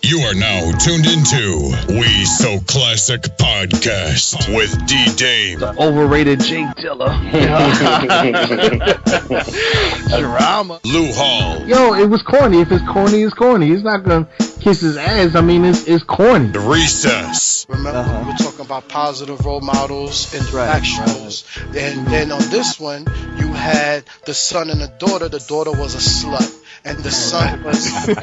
You are now tuned into We So Classic Podcast with Dee Dame. Overrated Jake Dilla. Drama. Lou Hall. Yo, it was corny. If it's corny, it's corny. He's not gonna kiss his ass. I mean, it's corny. The Recess. Remember, we were talking about positive role models and actuals. And then on this one, you had the son and the daughter. The daughter was a slut. And the son was a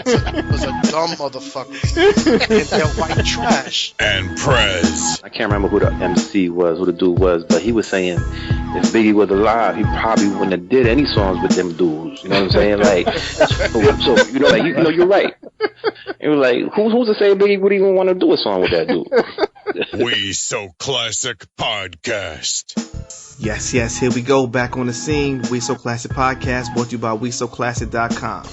dumb motherfucker. And they're white trash. And Prez. I can't remember who the MC was, who the dude was, but he was saying if Biggie was alive, he probably wouldn't have did any songs with them dudes. You know what I'm saying? Like, so you know, like, you know, you're right. It was like, who's to say Biggie would even want to do a song with that dude? We So Classic Podcast. Yes, here we go, back on the scene. We So Classic Podcast, brought to you by WeSoClassic.com.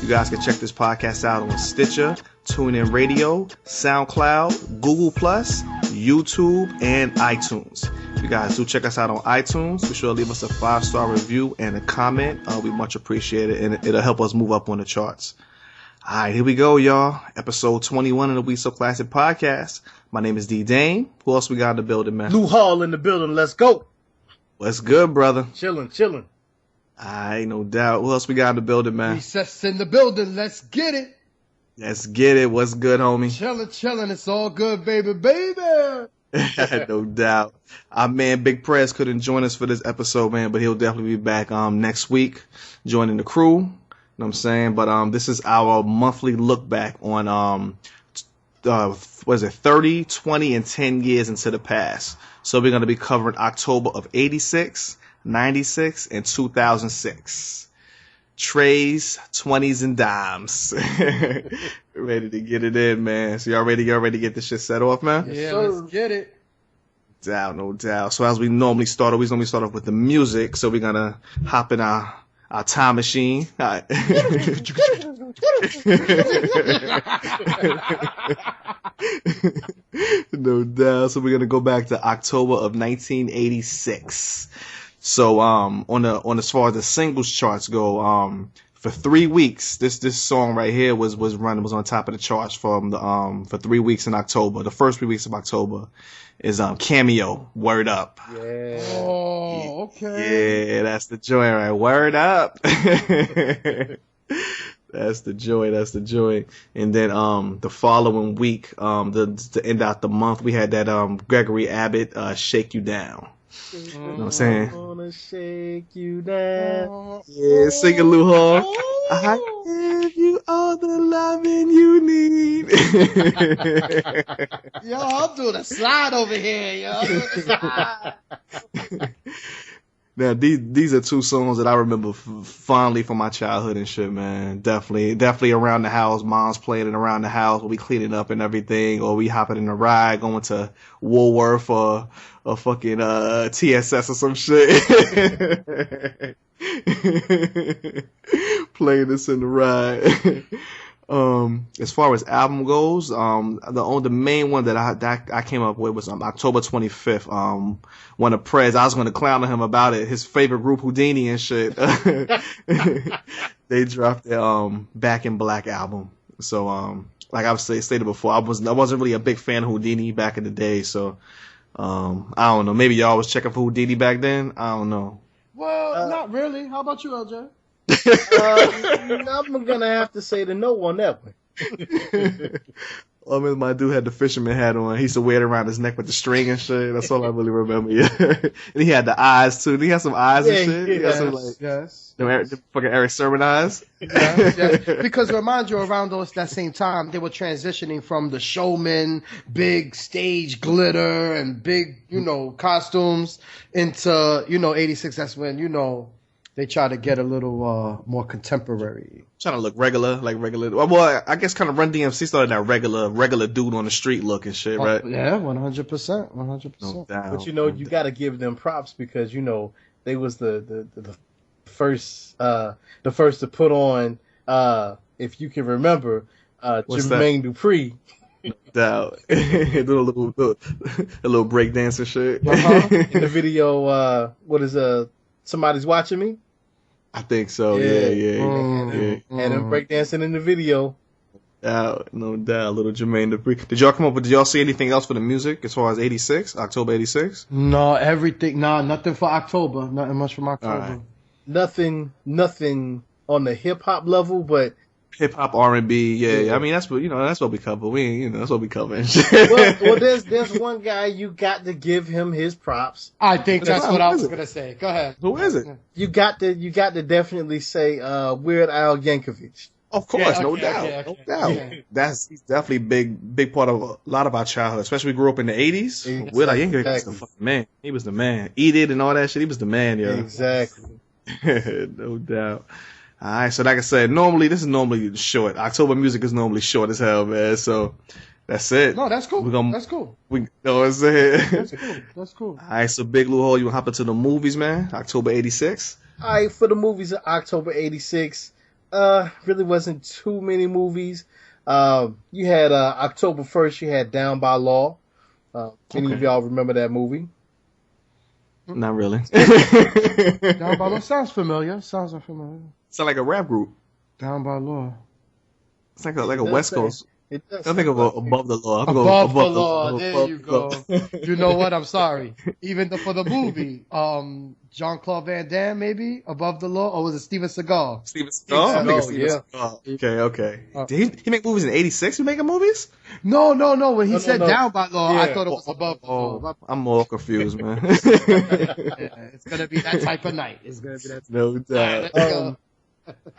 You guys can check this podcast out on Stitcher, TuneIn Radio, SoundCloud, Google+, YouTube, and iTunes. You guys do check us out on iTunes. Be sure to leave us a 5-star review and a comment. We much appreciate it, and it'll help us move up on the charts. All right, here we go, y'all. Episode 21 of the We So Classic Podcast. My name is Dee Dame. Who else we got in the building, man? Lou Hall in the building. Let's go. What's good, brother? Chilling. Alright, no doubt. Who else we got in the building, man? Recess in the building. Let's get it. Let's get it. What's good, homie? Chilling. It's all good, baby. No doubt. Our man Big Prez couldn't join us for this episode, man, but he'll definitely be back next week, joining the crew. You know what I'm saying? But this is our monthly look back on 30, 20, and 10 years into the past. So we're going to be covering October of 86, 96, and 2006. Treys, 20s, and dimes. Ready to get it in, man. So y'all ready to get this shit set off, man? Yeah, let's get it. No doubt. So as we normally start off with the music. So we're going to hop in our time machine. No doubt. So we're gonna go back to October of 1986. So on as far as the singles charts go, for 3 weeks, this song right here was on top of the charts for 3 weeks in October. The first 3 weeks of October is Cameo, Word Up. Yeah. Oh, okay. Yeah, that's the joy, right? Word Up. That's the joy. And then the following week, to end out the month, we had that Gregory Abbott Shake You Down. You know what I'm saying? I wanna shake you down. Yeah, sing it, Lou Hall. I give you all the loving you need. Yo, I'm doing a slide over here, yo. Now, these are two songs that I remember fondly from my childhood and shit, man. Definitely around the house. Mom's playing it around the house. We cleaning up and everything, or we hopping in a ride, going to Woolworth or fucking TSS or some shit. Playing this in the ride. As far as album goes, the main one that I came up with was October 25th. One of Prez. I was going to clown on him about it. His favorite group, Houdini and shit. They dropped their Back in Black album. So like I've stated before, I wasn't really a big fan of Houdini back in the day. So I don't know. Maybe y'all was checking for Houdini back then. I don't know. Well, not really. How about you, LJ? I'm gonna have to say the no on that one. I mean, my dude had the fisherman hat on. He used to wear it around his neck with the string and shit. That's all I really remember. Yeah. And he had the eyes too. He had some eyes and shit. He had some the fucking Eric Sermon eyes. Yes. Because remind you, around that same time, they were transitioning from the showman, big stage glitter and big, costumes into, 86. That's when, they try to get a little more contemporary. Trying to look regular. Well, I guess kind of Run DMC started that regular dude on the street look and shit, right? Yeah, 100%. 100%. No doubt. But you got to give them props because they was the first to put on if you can remember Jermaine Dupri. No doubt. Do a little break dance and shit. In the video, what is Somebody's Watching Me? I think so. Yeah. And him breakdancing in the video. doubt. Little Jermaine Dupri. Did y'all see anything else for the music as far as 86, October 86? No, everything. Nah, nothing for October. Nothing much from October. Right. Nothing on the hip hop level, but hip hop, R&B. Yeah. I mean, that's what we cover. That's what we cover. well, there's one guy you got to give him his props. I think that's what I was gonna say. Go ahead. Who is it? You got to definitely say Weird Al Yankovic. Of course, no doubt. He's definitely big part of a lot of our childhood, especially we grew up in the 80s. Exactly. Weird Al Yankovic was the fucking man. He was the man. Eat It and all that shit. He was the man, yo. Exactly. No doubt. All right, so like I said, this is normally short. October music is normally short as hell, man. So that's it. No, that's cool. That's cool. We know what's it. That's cool. All right, so Big Lou Hole, you hop into the movies, man. October 86. All right, for the movies of October 86, really wasn't too many movies. You had October 1st, you had Down by Law. Any of y'all remember that movie? Not really. Down by Law sounds familiar. Sound like a rap group. Down by Law. It's like a West Coast. It does. I think of Above the Law. Above the Law. There you go. You know what? I'm sorry. Even for the movie, Jean-Claude Van Damme, maybe Above the Law, or was it Steven Seagal? Steven Seagal. Yeah. Seagal. Okay. Did he make movies in '86? He making movies? No. When he said Down by Law, I thought it was Above the Law. I'm more confused, man. It's gonna be that type of night. It's gonna be that. No doubt.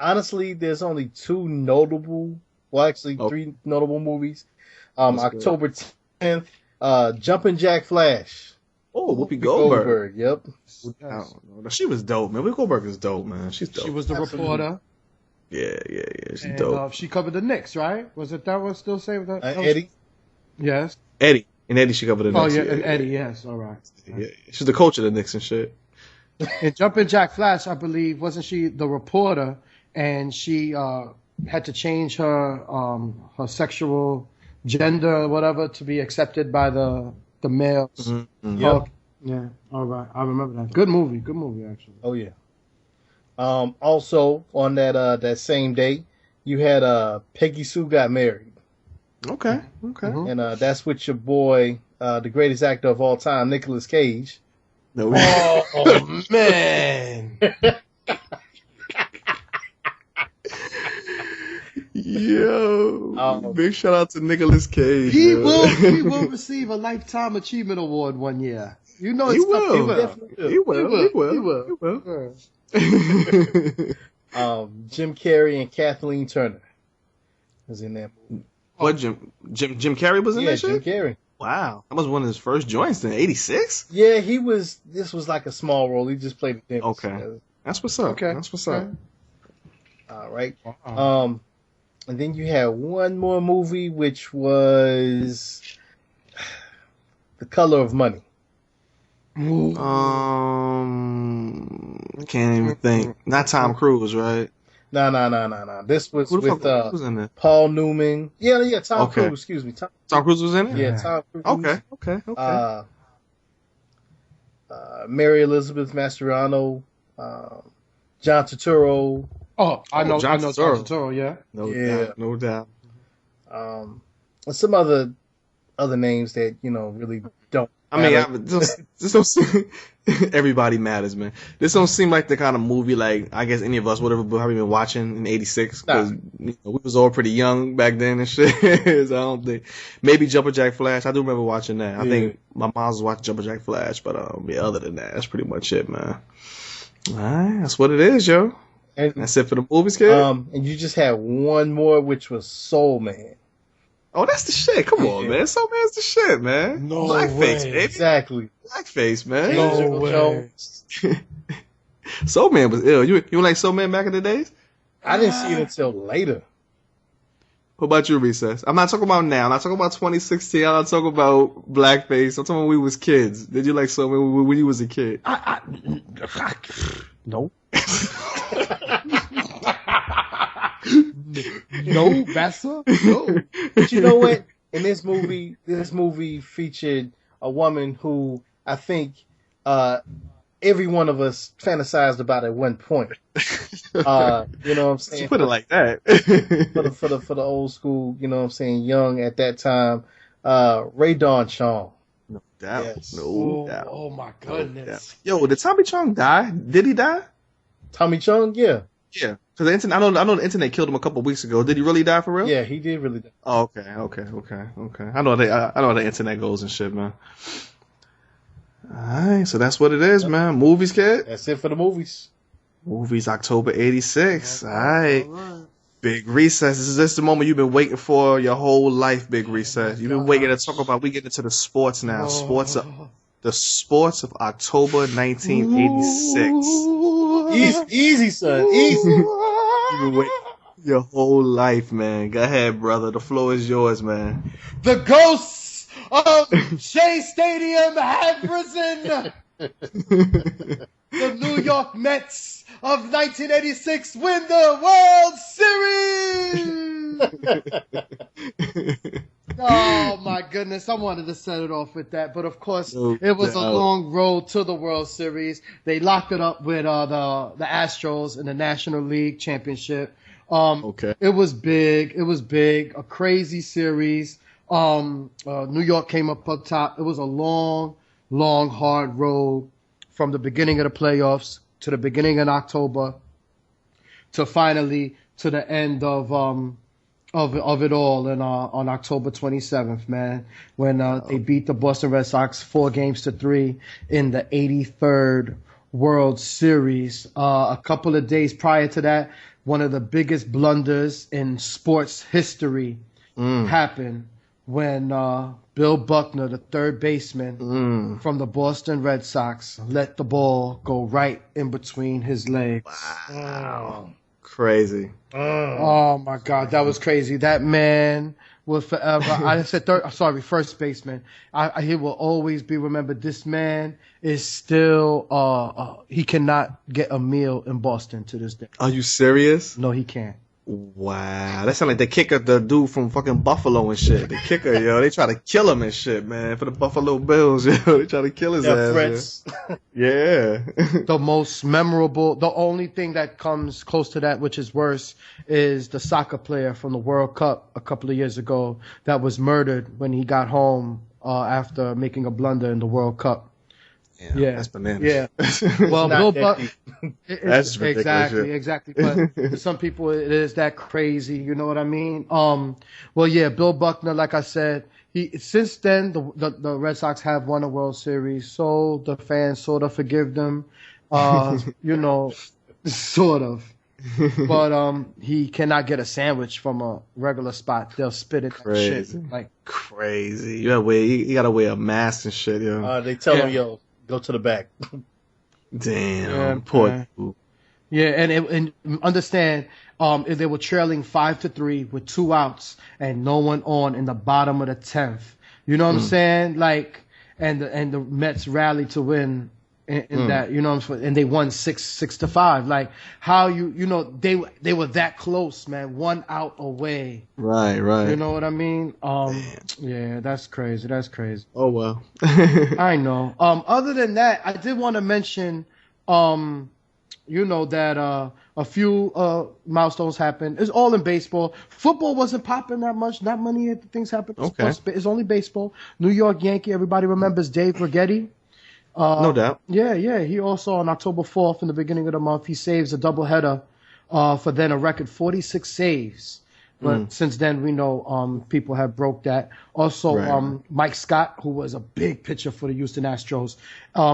Honestly, there's only three notable movies. October 10th, Jumpin' Jack Flash. Oh, Whoopi Goldberg. Yep. She was dope, man. Whoopi Goldberg is dope, man. She's dope. She was the reporter. Yeah. She's dope. She covered the Knicks, right? Was it that one still saved that? Eddie? Yes. Eddie. And Eddie, she covered the Knicks. Oh, yeah, and Eddie, yes. All right. Yeah. She's the coach of the Knicks and shit. In Jumpin' Jack Flash, I believe, wasn't she the reporter? And she had to change her sexual gender or whatever to be accepted by the males. Mm-hmm. Yep. Yeah. All right. I remember that. Good movie actually. Oh yeah. Also on that same day, you had Peggy Sue Got Married. Okay. Mm-hmm. And that's with your boy, the greatest actor of all time, Nicolas Cage. No. Oh man. Yo, big shout out to Nicolas Cage. He will receive a Lifetime Achievement Award one year. You know it's He will. Jim Carrey and Kathleen Turner was in that movie. What Jim Carrey was in that shit? Jim Carrey. Wow, that was one of his first joints in '86. Yeah, he was. This was like a small role. He just played the dentist. Okay, that's what's up. Okay, that's what's up. All right. And then you had one more movie, which was The Color of Money. I can't even think. Not Tom Cruise, right? No. This was with was in there? Paul Newman. Yeah, Tom Cruise. Excuse me. Tom Cruise was in it? Yeah, Tom Cruise. Okay. Mary Elizabeth Mastriano, John Turturro. Oh, I know John Turturro, yeah. No doubt. And some other names that, really don't. I mean, this don't seem, everybody matters, man. This don't seem like the kind of movie, like, I guess any of us would have probably been watching in '86, because we was all pretty young back then and shit. So I don't think, maybe Jumpin' Jack Flash. I do remember watching that. I think my mom was watching Jumpin' Jack Flash, but other than that, that's pretty much it, man. All right, that's what it is, yo. And that's it for the movies, kid. And you just had one more, which was Soul Man. Oh, that's the shit. Come on, man. Soul Man's the shit, man. No Blackface, way. baby. Exactly. Blackface, man. No way. Soul Man was ill. You like Soul Man back in the days? I didn't see it until later. What about you, Recess? I'm not talking about now. I'm not talking about 2016. I'm not talking about Blackface. I'm talking about when we was kids. Did you like Soul Man when you was a kid? No. No, Bessa? No. But you know what? In this movie featured a woman who I think every one of us fantasized about at one point. You know what I'm saying? You put it like that. for the old school, you know what I'm saying, young at that time, Ray Don Chong. No doubt. Yes. No doubt. Oh my goodness. Yo, did Tommy Chong die? Did he die? Tommy Chong, yeah. Yeah. Because the internet, I know the internet killed him a couple weeks ago. Did he really die for real? Yeah, he did really die. Oh, okay. I know how the internet goes and shit, man. Alright, so that's what it is, man. Movies, kid? That's it for the movies. Movies, October 86. Alright. Big Recess. This is the moment you've been waiting for your whole life, Big Recess. You've been waiting to talk about, we get into the sports now. The sports of October 1986. Easy, son. Easy. You've been waiting your whole life, man. Go ahead, brother. The floor is yours, man. The ghosts of Shea Stadium have risen. The New York Mets of 1986 win the World Series. Oh my goodness, I wanted to set it off with that, but of course it was a long road to the World Series. They locked it up with the Astros in the National League Championship. It was big. A crazy series. New York came up top. It was a long, hard road from the beginning of the playoffs to the beginning of October to finally to the end of it all on October 27th, man, when they beat the Boston Red Sox 4-3 in the 83rd World Series. A couple of days prior to that, one of the biggest blunders in sports history happened when Bill Buckner, the third baseman from the Boston Red Sox, let the ball go right in between his legs. Wow. Crazy. Oh my God, that was crazy. That man will forever. I said first baseman. He will always be remembered. This man is still. He cannot get a meal in Boston to this day. Are you serious? No, he can't. Wow, that sounds like the kicker, the dude from fucking Buffalo and shit. The kicker, yo, they try to kill him and shit, man, for the Buffalo Bills, yo. They try to kill his ass. Threats. Yeah. The most memorable, the only thing that comes close to that, which is worse, is the soccer player from the World Cup a couple of years ago that was murdered when he got home after making a blunder in the World Cup. Yeah, that's bananas. Yeah. Well, Bill Buckner. That's ridiculous. Exactly. But for some people, it is that crazy. You know what I mean? Well, yeah, Bill Buckner, like I said, since then the Red Sox have won a World Series, so the fans sort of forgive them. You know, sort of. But he cannot get a sandwich from a regular spot. They'll spit it. Crazy. Shit. Like crazy. You gotta wear a mask and shit, yo. They tell him, yo, go to the back. Damn, poor dude. Yeah, and understand, if they were trailing 5-3 with 2 outs and no one on in the bottom of the 10th. You know what I'm saying? Like, and the Mets rallied to win in that. You know what I'm saying? And they won 6-5. Like, how you know they were that close, man. 1 out away. Right. You know what I mean? Yeah, that's crazy. Oh well. I know. Other than that, I did want to mention, you know, that a few milestones happened. It's all in baseball. Football wasn't popping that much. Not many things happened. Okay. It's only baseball. New York Yankee. Everybody remembers Dave Rigetti. No doubt. Yeah. He also on October 4th, in the beginning of the month, he saves a doubleheader for then a record 46 saves. But since then, we know people have broke that. Also, Mike Scott, who was a big pitcher for the Houston Astros,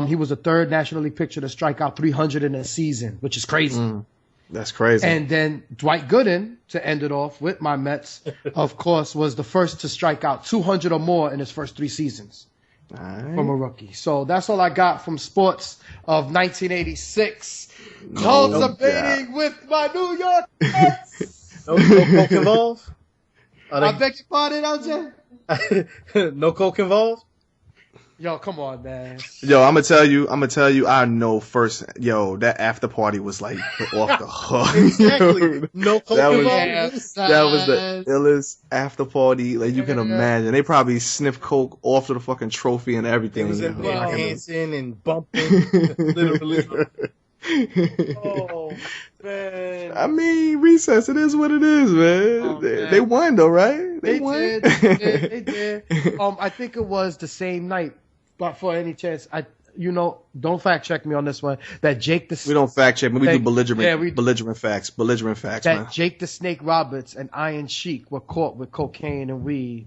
he was the third National League pitcher to strike out 300 in a season, which is crazy. That's crazy. And then Dwight Gooden, to end it off with my Mets, of course, was the first to strike out 200 or more in his first 3 seasons. From a rookie. So that's all I got from sports of 1986. Cultivating with my New York Mets. No coke involved? I beg your pardon, LJ? No coke involved? Yo, come on, man. Yo, I'm gonna tell you, I know first. Yo, that after party was like off the hook. Exactly. No coke That was- involved. That was the illest after party, like you can imagine. They probably sniffed coke off of the fucking trophy and They everything. was in there Wow. dancing and bumping, literally. Oh, man. I mean, recess. It is what it is, man. Oh, man. They won though, right? They won. did. They did. I think it was the same night, but for any chance, don't fact check me on this one. That Jake the We don't fact check, but we do belligerent, Yeah, belligerent facts, that man. Jake the Snake Roberts and Iron Sheik were caught with cocaine and weed.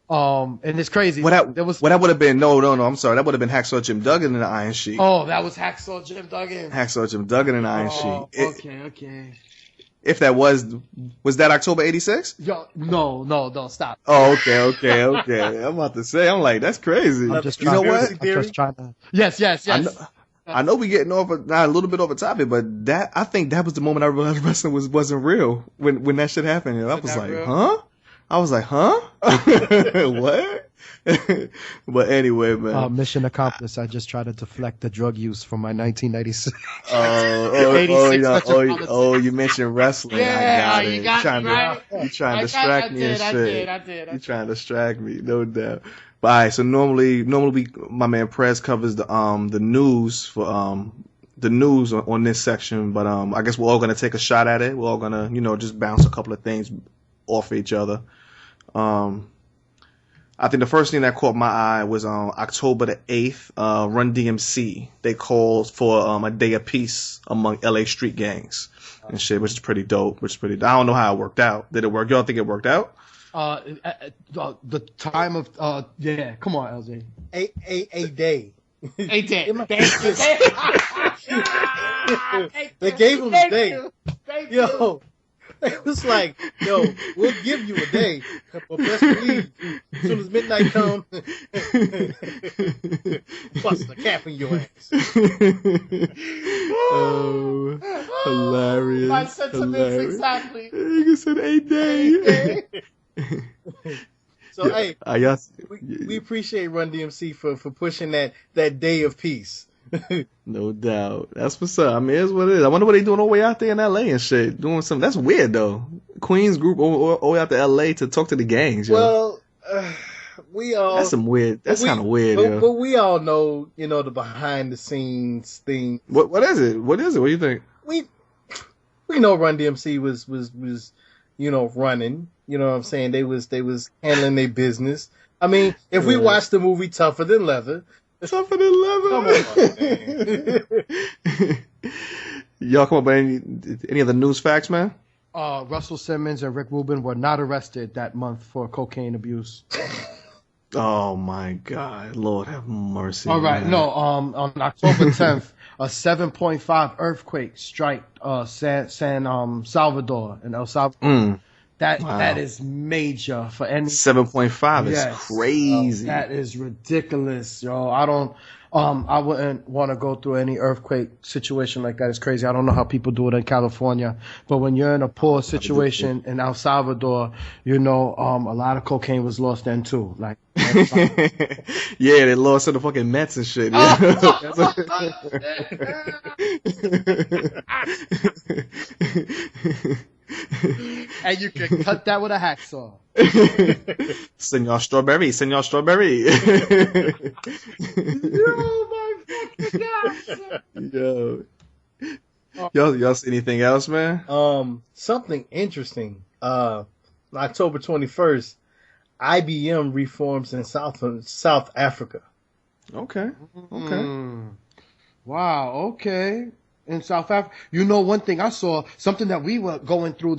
And it's crazy. What that would have been? No. I'm sorry. That would have been Hacksaw Jim Duggan and the Iron Sheik. Oh, that was Hacksaw Jim Duggan. Hacksaw Jim Duggan and Iron Oh, Sheik. okay. If that was that October '86? Yo, no, stop. Oh, okay. I'm about to say, I'm like, that's crazy. I'm just You know what? Conspiracy theory? I'm just trying to. Yes. I know we getting off a little bit off a topic, but I think that was the moment I realized wrestling wasn't real when that shit happened. I was like, real? huh? I was like, huh? What? But anyway, man. Mission accomplished. I just tried to deflect the drug use from my 1996. 86 Metropolitan. You mentioned wrestling. Yeah, I got it. you got trying me, right? You trying to I distract me and shit. I did. You trying to distract me, no doubt. But all right, so normally my man Prez covers the news for the news on this section, but I guess we're all gonna take a shot at it. We're all gonna just bounce a couple of things off each other. I think the first thing that caught my eye was on October the 8th, Run DMC. They called for a day of peace among LA street gangs and shit, which is pretty dope. I don't know how it worked out. Did it work? Y'all think it worked out? The time of yeah. Come on, LJ. A day. Hey, Dan. They gave him a day. Yo, it was like, we'll give you a day, but best believe, as soon as midnight comes, bust the cap in your ass. Oh, hilarious. My sentiments exactly. You said 8 days. So, hey, Yes. we appreciate Run DMC for pushing that day of peace. No doubt. That's what's up. I mean, it's what it is. I wonder what they doing all the way out there in LA and shit. Doing something. That's weird, though. Queens group all the way out to LA to talk to the gangs, yo. Well, we all... That's some weird. That's kind of weird, but, yo. But we all know, the behind the scenes thing. What is it? What is it? What do you think? We know Run DMC was running. You know what I'm saying? They was handling their business. I mean, if we watched the movie Tougher Than Leather. Tougher Than Leather. Come on, man. Y'all come up with any other news facts, man? Russell Simmons and Rick Rubin were not arrested that month for cocaine abuse. Oh my God, Lord have mercy. All right, man. no. On October 10th, a 7.5 earthquake struck San Salvador in El Salvador. That is major for any 7.5 is Yes. crazy. That is ridiculous, yo. I wouldn't want to go through any earthquake situation like that. It's crazy. I don't know how people do it in California, but when you're in a poor situation in El Salvador, a lot of cocaine was lost then too. Like, Yeah, they lost to the fucking Mets and shit. and you can cut that with a hacksaw. Senor Strawberry. Oh my fucking God. Yo. Y'all see anything else, man? Something interesting. October 21st, IBM reforms in South Africa. Okay. Wow. Okay. In South Africa, one thing I saw, something that we were going through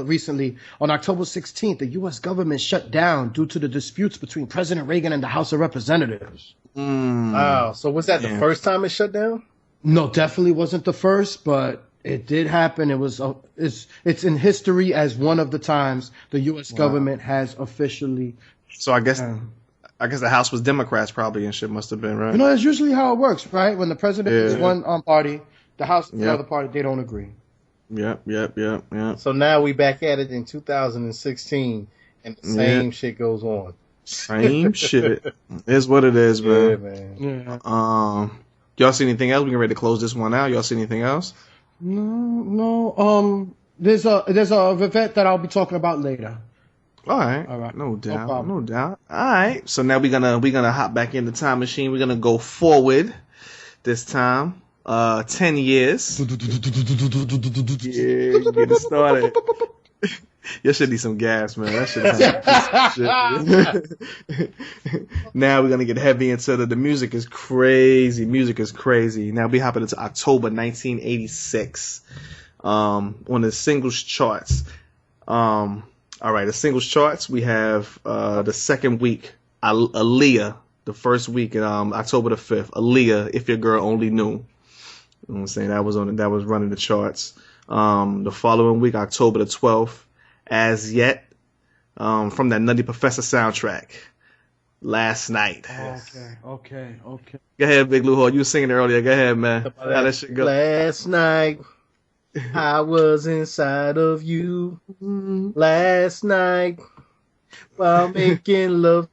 recently on October 16th, the U.S. government shut down due to the disputes between President Reagan and the House of Representatives. Wow. So was that the first time it shut down? No, definitely wasn't the first, but it did happen. It was it's in history as one of the times the U.S. government has officially. So I guess the House was Democrats probably and shit must have been, right? That's usually how it works, right? When the president is one party, the House is the other party, they don't agree. Yep. So now we back at it in 2016, and the same shit goes on. Same shit. It's what it is, man. Yeah, man. Yeah. Y'all see anything else? We can ready to close this one out. Y'all see anything else? No. There's a event that I'll be talking about later. All right. No doubt. All right. So now we're gonna hop back in the time machine. We're gonna go forward this time. 10 years. Yeah, get it started. You should need some gas, man. That shit. Now we're gonna get heavy into the music is crazy. Now we hopping into October 1986. On the singles charts. All right, the singles charts. We have the second week, Aaliyah. The first week, October the 5th, Aaliyah. If Your Girl Only Knew. You know what I'm saying? That was running the charts. The following week, October the 12th. As Yet, from that Nutty Professor soundtrack, Last Night. Okay. Go ahead, Big Lou Hall. You were singing earlier. Go ahead, man. How that shit go? Last night, I was inside of you. Last night, while making love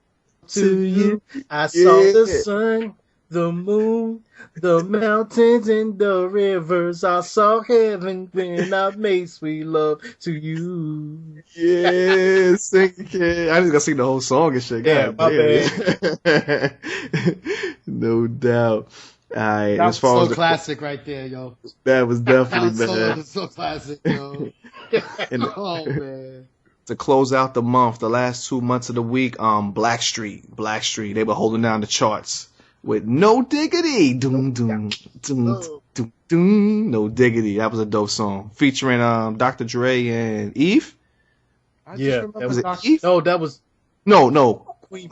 to you, I saw the sun, the moon, the mountains, and the rivers. I saw heaven when I made sweet love to you. Yeah, sing, kid. I just gotta sing the whole song and shit. Yeah, my bad. No doubt. All right, That was as far so as classic right there, yo. that was definitely That man. was so classic, yo. And Oh man. to close out the month, the last 2 months of the week, Blackstreet, they were holding down the charts with No Diggity, doom doom doom doom doom, No Diggity. That was a dope song featuring Dr. Dre and Eve. Yeah, That was it. Dr. Eve? No, that was No. Queen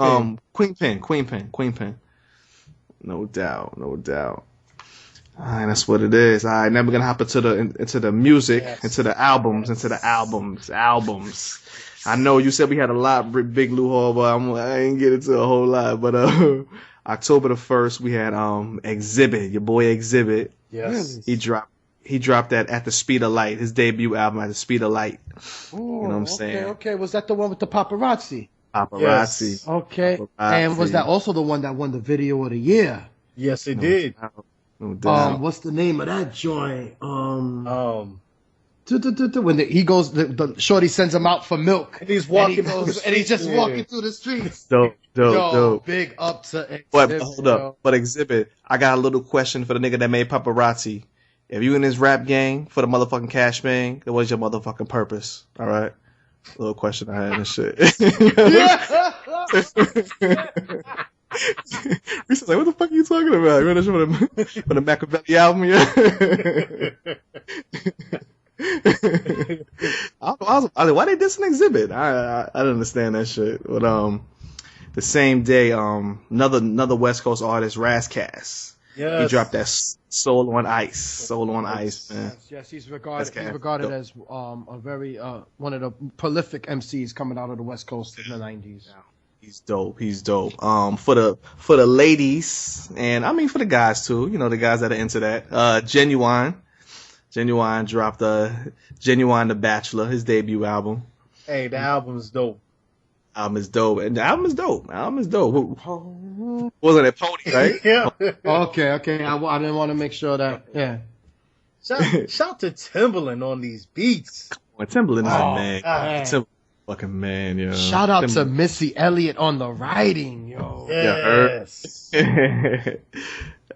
Pen. Queen Pen. No doubt. All right, that's what it is. All right, now we're gonna hop into the music, Yes. into the albums. I know you said we had a lot, Big Lou Hall, but I ain't get into a whole lot. But October the 1st, we had Exhibit, your boy Exhibit. yes. He dropped that At the Speed of Light, his debut album, At the Speed of Light. You know what I'm saying? Okay. Was that the one with the paparazzi? Paparazzi. Yes. Okay. Paparazzi. And was that also the one that won the video of the year? Yes, it did. No doubt. What's the name of that joint? Um, When he goes, the shorty sends him out for milk. and he's walking, and, he goes, and he's just walking through the streets. Dope. Yo, big up to Exhibit. But hold up. But Exhibit, I got a little question for the nigga that made Paparazzi. If you in this rap gang for the motherfucking cash bang, then what's your motherfucking purpose? All right? Little question I had and shit. Reese's like, what the fuck are you talking about? You remember that shit for the Machiavelli album? Yeah. I was like, why they dissing Exhibit? I didn't understand that shit. But the same day, another West Coast artist, Razcast. yes. He dropped that Soul on Ice, man. Yes, he's regarded as a very one of the prolific MCs coming out of the West Coast in the 90s. He's dope. For the ladies, and I mean for the guys too. You know, the guys that are into that. Genuine dropped Genuine the Bachelor, his debut album. Hey, the album's dope. Album is dope. Wasn't it Pony, right? Yeah. Okay. I didn't want to make sure that. Yeah. Shout to Timbaland on these beats. Timbaland is a man. God. Timbaland fucking man, yo. Shout out to Missy Elliott on the writing, yo. Yes.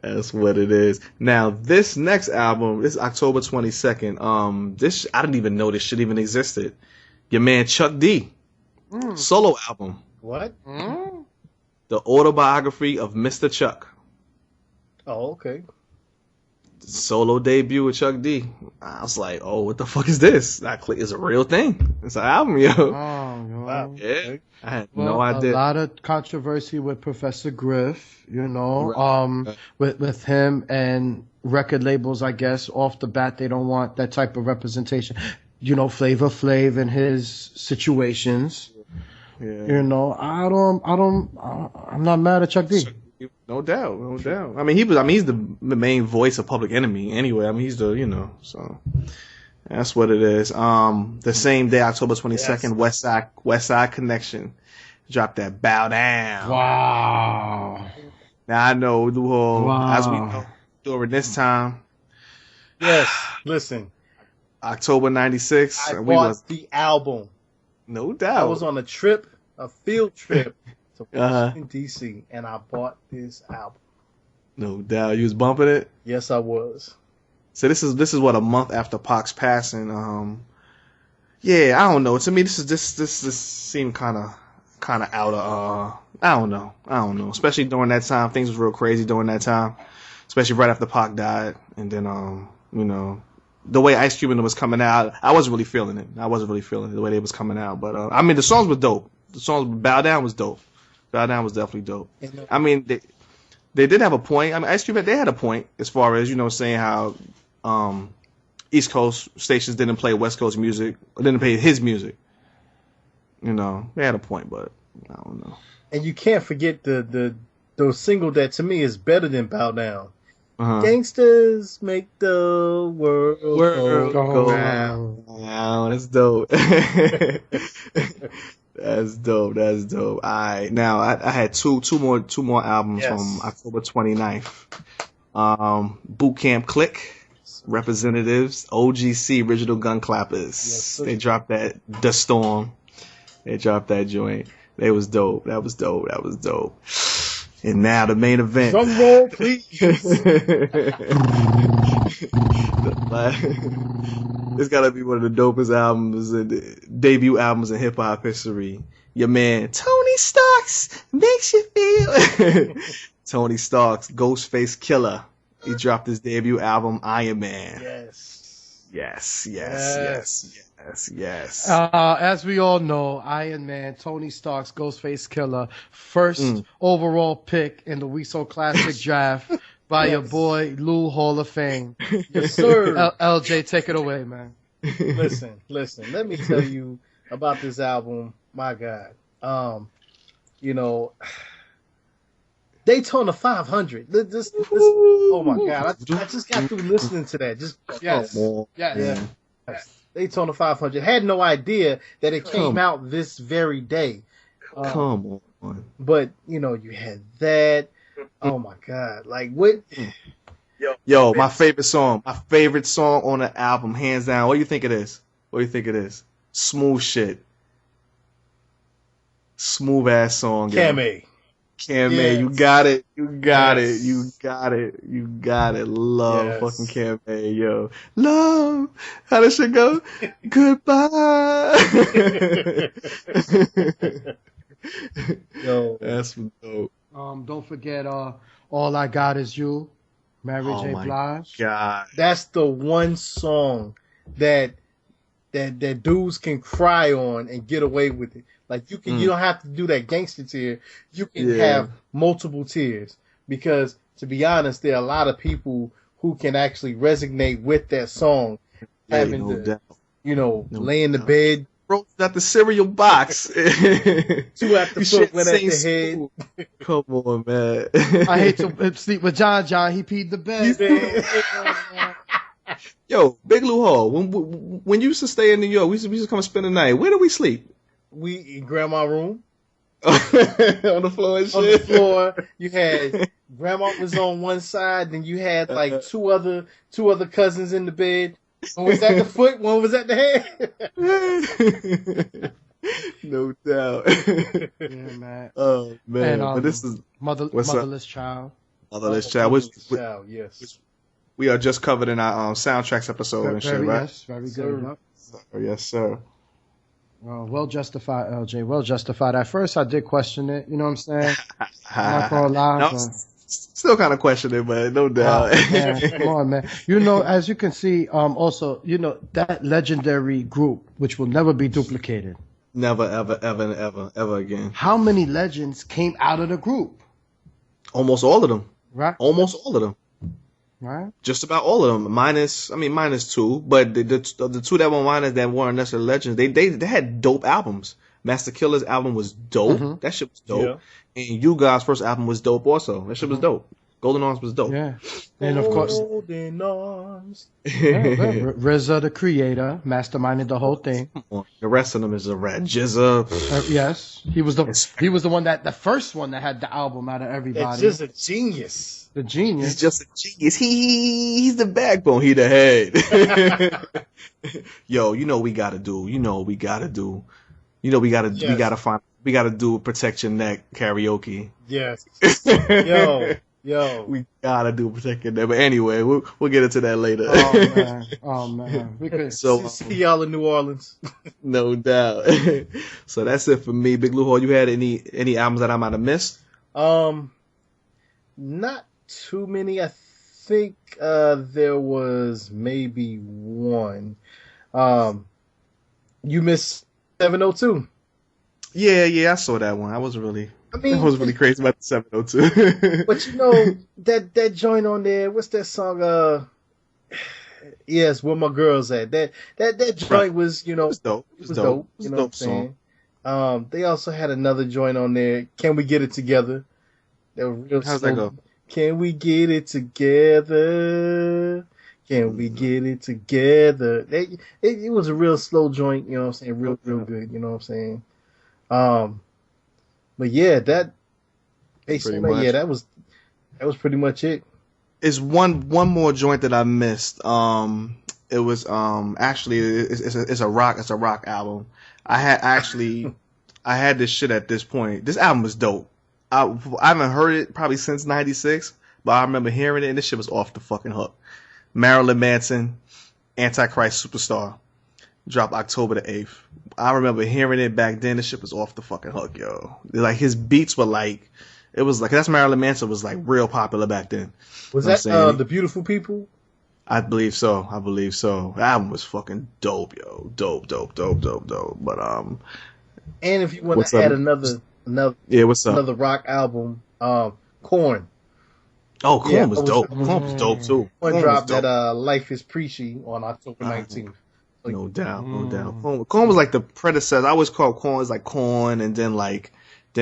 That's what it is. Now, this next album, this is October 22nd. This I didn't even know this shit even existed. Your man Chuck D. Solo album. What? The Autobiography of Mr. Chuck. Oh, okay. Solo debut with Chuck D. I was like, oh, what the fuck is this? That is a real thing. It's an album, yo. Wow. Yeah. I had no idea. A lot of controversy with Professor Griff, you know, with him and record labels, I guess, off the bat, they don't want that type of representation. You know, Flavor Flav and his situations. Yeah. You know, I'm not mad at Chuck D. No doubt. I mean, he's the main voice of Public Enemy anyway. I mean, he's the, so that's what it is. The same day, October 22nd, West Side Connection Dropped that Bow Down. Wow. Now I know Lou Hall, Wow. as we know, during this time, Yes, listen. October 96, I and bought the album. no I doubt. was on a trip, a field trip to Uh-huh. Washington, D.C., and I bought this album. No doubt. You was bumping it? Yes, I was. So this is what, a month after Pac's passing. Yeah, I don't know. To me, this seemed kind of out of I don't know. Especially during that time, things was real crazy during that time. Especially right after Pac died, and then you know, the way Ice Cube was coming out, I wasn't really feeling it. The way they was coming out. But I mean, the songs were dope. The songs Bow Down was dope. Bow Down was definitely dope. I mean, they did have a point. I mean, Ice Cube, they had a point as far as, you know, saying how East Coast stations didn't play West Coast music, or didn't play his music. You know, they had a point, but I don't know. And you can't forget the single that to me is better than Bow Down. Uh-huh. Gangsters make the world go round. Wow, that's dope. That's dope. All right, now I had two more albums from October 29th. Boot Camp Click, Representatives, OGC, Original Gun Clappers. They dropped that The Storm. They dropped that joint. They was dope. That was dope. And now the main event. Drum roll, please. It's gotta be one of the dopest albums, debut albums in hip hop history. Your man Tony Starks makes you feel. Tony Starks, Ghostface Killer. He dropped his debut album, Iron Man. Yes. As we all know, Iron Man, Tony Stark's Ghostface Killer, first overall pick in the We So Classic draft by your boy Lou Hall of Fame. Yes, sir. LJ, take it away, man. Listen. Let me tell you about this album. My God. You know, Daytona 500. This oh my God. I just got through listening to that. Yes. Daytona 500. Had no idea that it came out this very day. Come on. But, you know, you had that. Oh my God. Like, what? Yo, my favorite song on the album, hands down. What do you think it is? Smooth shit. Smooth ass song. Cammy. Yes. You got it. Love fucking Cammy, yo. Love. How does shit go? Goodbye. Yo. That's dope. Don't forget All I Got Is You, Mary J. Blige. God. That's the one song that dudes can cry on and get away with it. Like you don't have to do that gangster tear. You can have multiple tears, because to be honest, there are a lot of people who can actually resonate with that song, having to, lay in the bed. Bro, got the cereal box. Two at the foot, one at the head. Come on, man. I hate to sleep with John. He peed the bed. Yo, Big Lou Hall, when you used to stay in New York, we used to come and spend the night. Where did we sleep? We in grandma's room. On the floor and shit? On the floor. You had grandma was on one side, then you had like two other cousins in the bed. One was at the foot, one was at the head. No doubt. Yeah, man. Oh man. And, but this is Motherless Child. Motherless Child. Yes. We are just covered in our soundtracks episode and shit, right? Yes, very good. Yes, sir. Well justified, LJ. Well justified. At first, I did question it. You know what I'm saying? I'm not gonna lie. No, still kind of question it, but no doubt. Man, come on, man. You know, as you can see, also, you know, that legendary group, which will never be duplicated. Never, ever again. How many legends came out of the group? Almost all of them. Right. Almost all of them. Right. Just about all of them. Minus two, but the two that were minus that weren't necessarily legends, they had dope albums. Master Killer's album was dope. Mm-hmm. That shit was dope. Yeah. And You Guys' first album was dope also. That shit was dope. Golden Arms was dope. Yeah. And of course, Golden Arms. RZA, the creator, masterminded the whole thing. The rest of them is a rat. Jizza. Yes, he was the one the first one that had the album out of everybody. It's just a genius. The genius. He's just a genius. He's the backbone. He the head. Yo, you know what we gotta do. We gotta do Protect Your Neck karaoke. Yes. Yo. We gotta do Protect Your Neck. But anyway, we'll get into that later. Oh man. We could see y'all in New Orleans. No doubt. So that's it for me. Big Lou Hall, you had any albums that I might have missed? Not too many. I think there was maybe one. You missed 702. Yeah, I saw that one. I was really crazy about the 702. But you know that joint on there. What's that song? Yes, Where My Girls At. That joint was, you know, it was dope. It was dope. You know what I'm saying? They also had another joint on there. Can We Get It Together? They were real. How's that go? Can we get it together? Can we get it together? It was a real slow joint. You know what I'm saying? Real good. You know what I'm saying? But yeah, that was pretty much it. It's one more joint that I missed. It was actually it's a rock album. I had this shit at this point. This album was dope. I haven't heard it probably since '96, but I remember hearing it and this shit was off the fucking hook. Marilyn Manson, Antichrist Superstar, dropped October the 8th. I remember hearing it back then. This shit was off the fucking hook, yo. Like his beats were like, it was like, that's Marilyn Manson was like real popular back then. Was that The Beautiful People? I believe so. The album was fucking dope, yo. Dope. But and if you want to add another what's up? Another rock album, Korn. Oh, Korn was dope. Korn was dope too. Korn dropped that Life is Preachy on October 19th. No doubt. Korn was like the predecessor. I always called Korn as like Korn, and then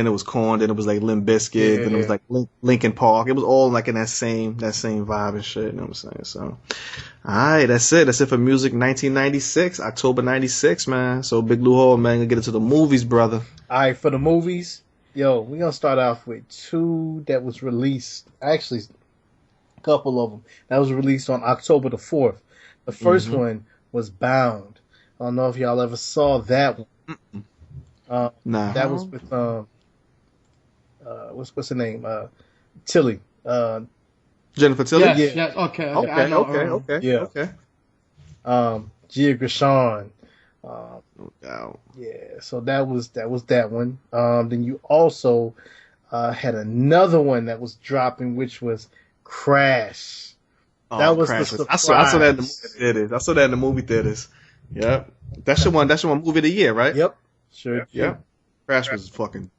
it was Korn, then it was like Limp Bizkit, then it was like Linkin Park. It was all like in that same vibe and shit. You know what I'm saying? So, alright, that's it. That's it for music. 1996, October 96, man. So Big Lou Hall, man, gonna get into the movies, brother. Alright, for the movies, yo, we're gonna start off with two that was released. Actually, a couple of them that was released on October the 4th. The first one was Bound. I don't know if y'all ever saw that one. Nah. That was with what's her name? Tilly. Jennifer Tilly. Yes. Okay. Yeah. Okay. Gia Gershon. No doubt. Yeah. So that was that one. Then you also had another one that was dropping, which was Crash. That was Crash. the I saw that in the movie theaters. Yep. That's your one movie of the year, right? Yep. Sure. Yep. Crash was fucking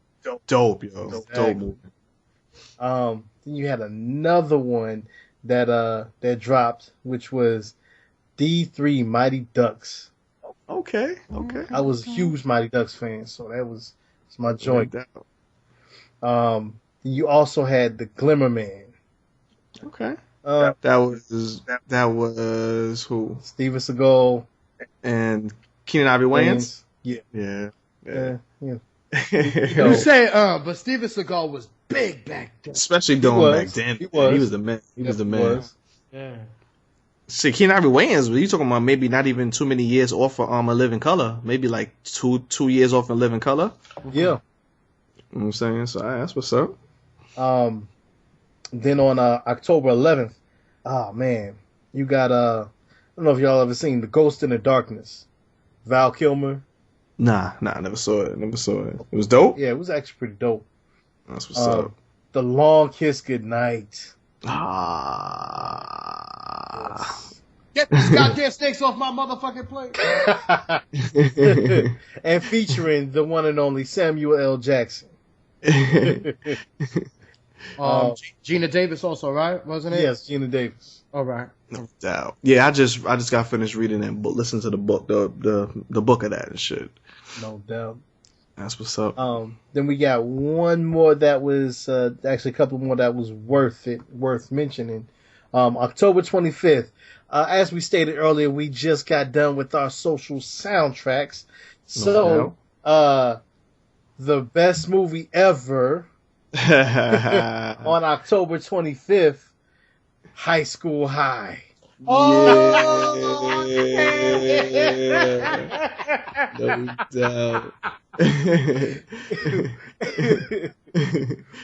dope, yo. Dope movie. Then you had another one that dropped, which was D3 Mighty Ducks. Okay. I was a huge Mighty Ducks fan, so it's my joint. You also had the Glimmer Man. Okay. That was who? Steven Seagal and Keenan Ivory Wayans. Yeah. You say, but Steven Seagal was big back then. Especially back then. He was the man. He was the man. Yeah. See, Keenan Ivory Wayans, you talking about maybe not even too many years off of A Living Color. Maybe like two years off of Living Color. Yeah. You know what I'm saying? So that's what's up. Then on October 11th, man, you got I don't know if y'all ever seen The Ghost in the Darkness. Val Kilmer. Nah, never saw it. It was dope? Yeah, it was actually pretty dope. That's what's up. The Long Kiss Goodnight. Get these goddamn snakes off my motherfucking plate. And featuring the one and only Samuel L. Jackson. Gina Davis also, right? Wasn't it? Yes, Gina Davis. All right. No doubt. Yeah, I just got finished reading that book, listen to the book, the book of that and shit. No doubt. That's what's up. Then we got one more that was actually a couple more that was worth mentioning. October 25th. As we stated earlier, we just got done with our social soundtracks. So, the best movie ever on October 25th, High School High. Oh, yeah. No doubt.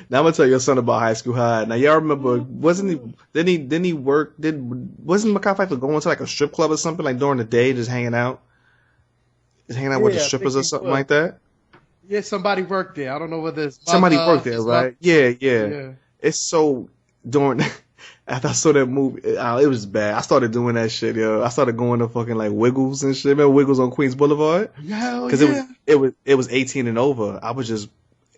Now I'm gonna tell you something about High School High. Now y'all remember? Wasn't he work? Wasn't Mekhi Phifer going to like a strip club or something like during the day, just hanging out with the strippers or something like that? Yeah, somebody worked there. I don't know whether it's somebody worked there, right? Yeah. It's so during. After I saw that movie, it was bad. I started doing that shit, yo. I started going to fucking like Wiggles and shit. Remember Wiggles on Queens Boulevard? Because it was 18 and over. I was just,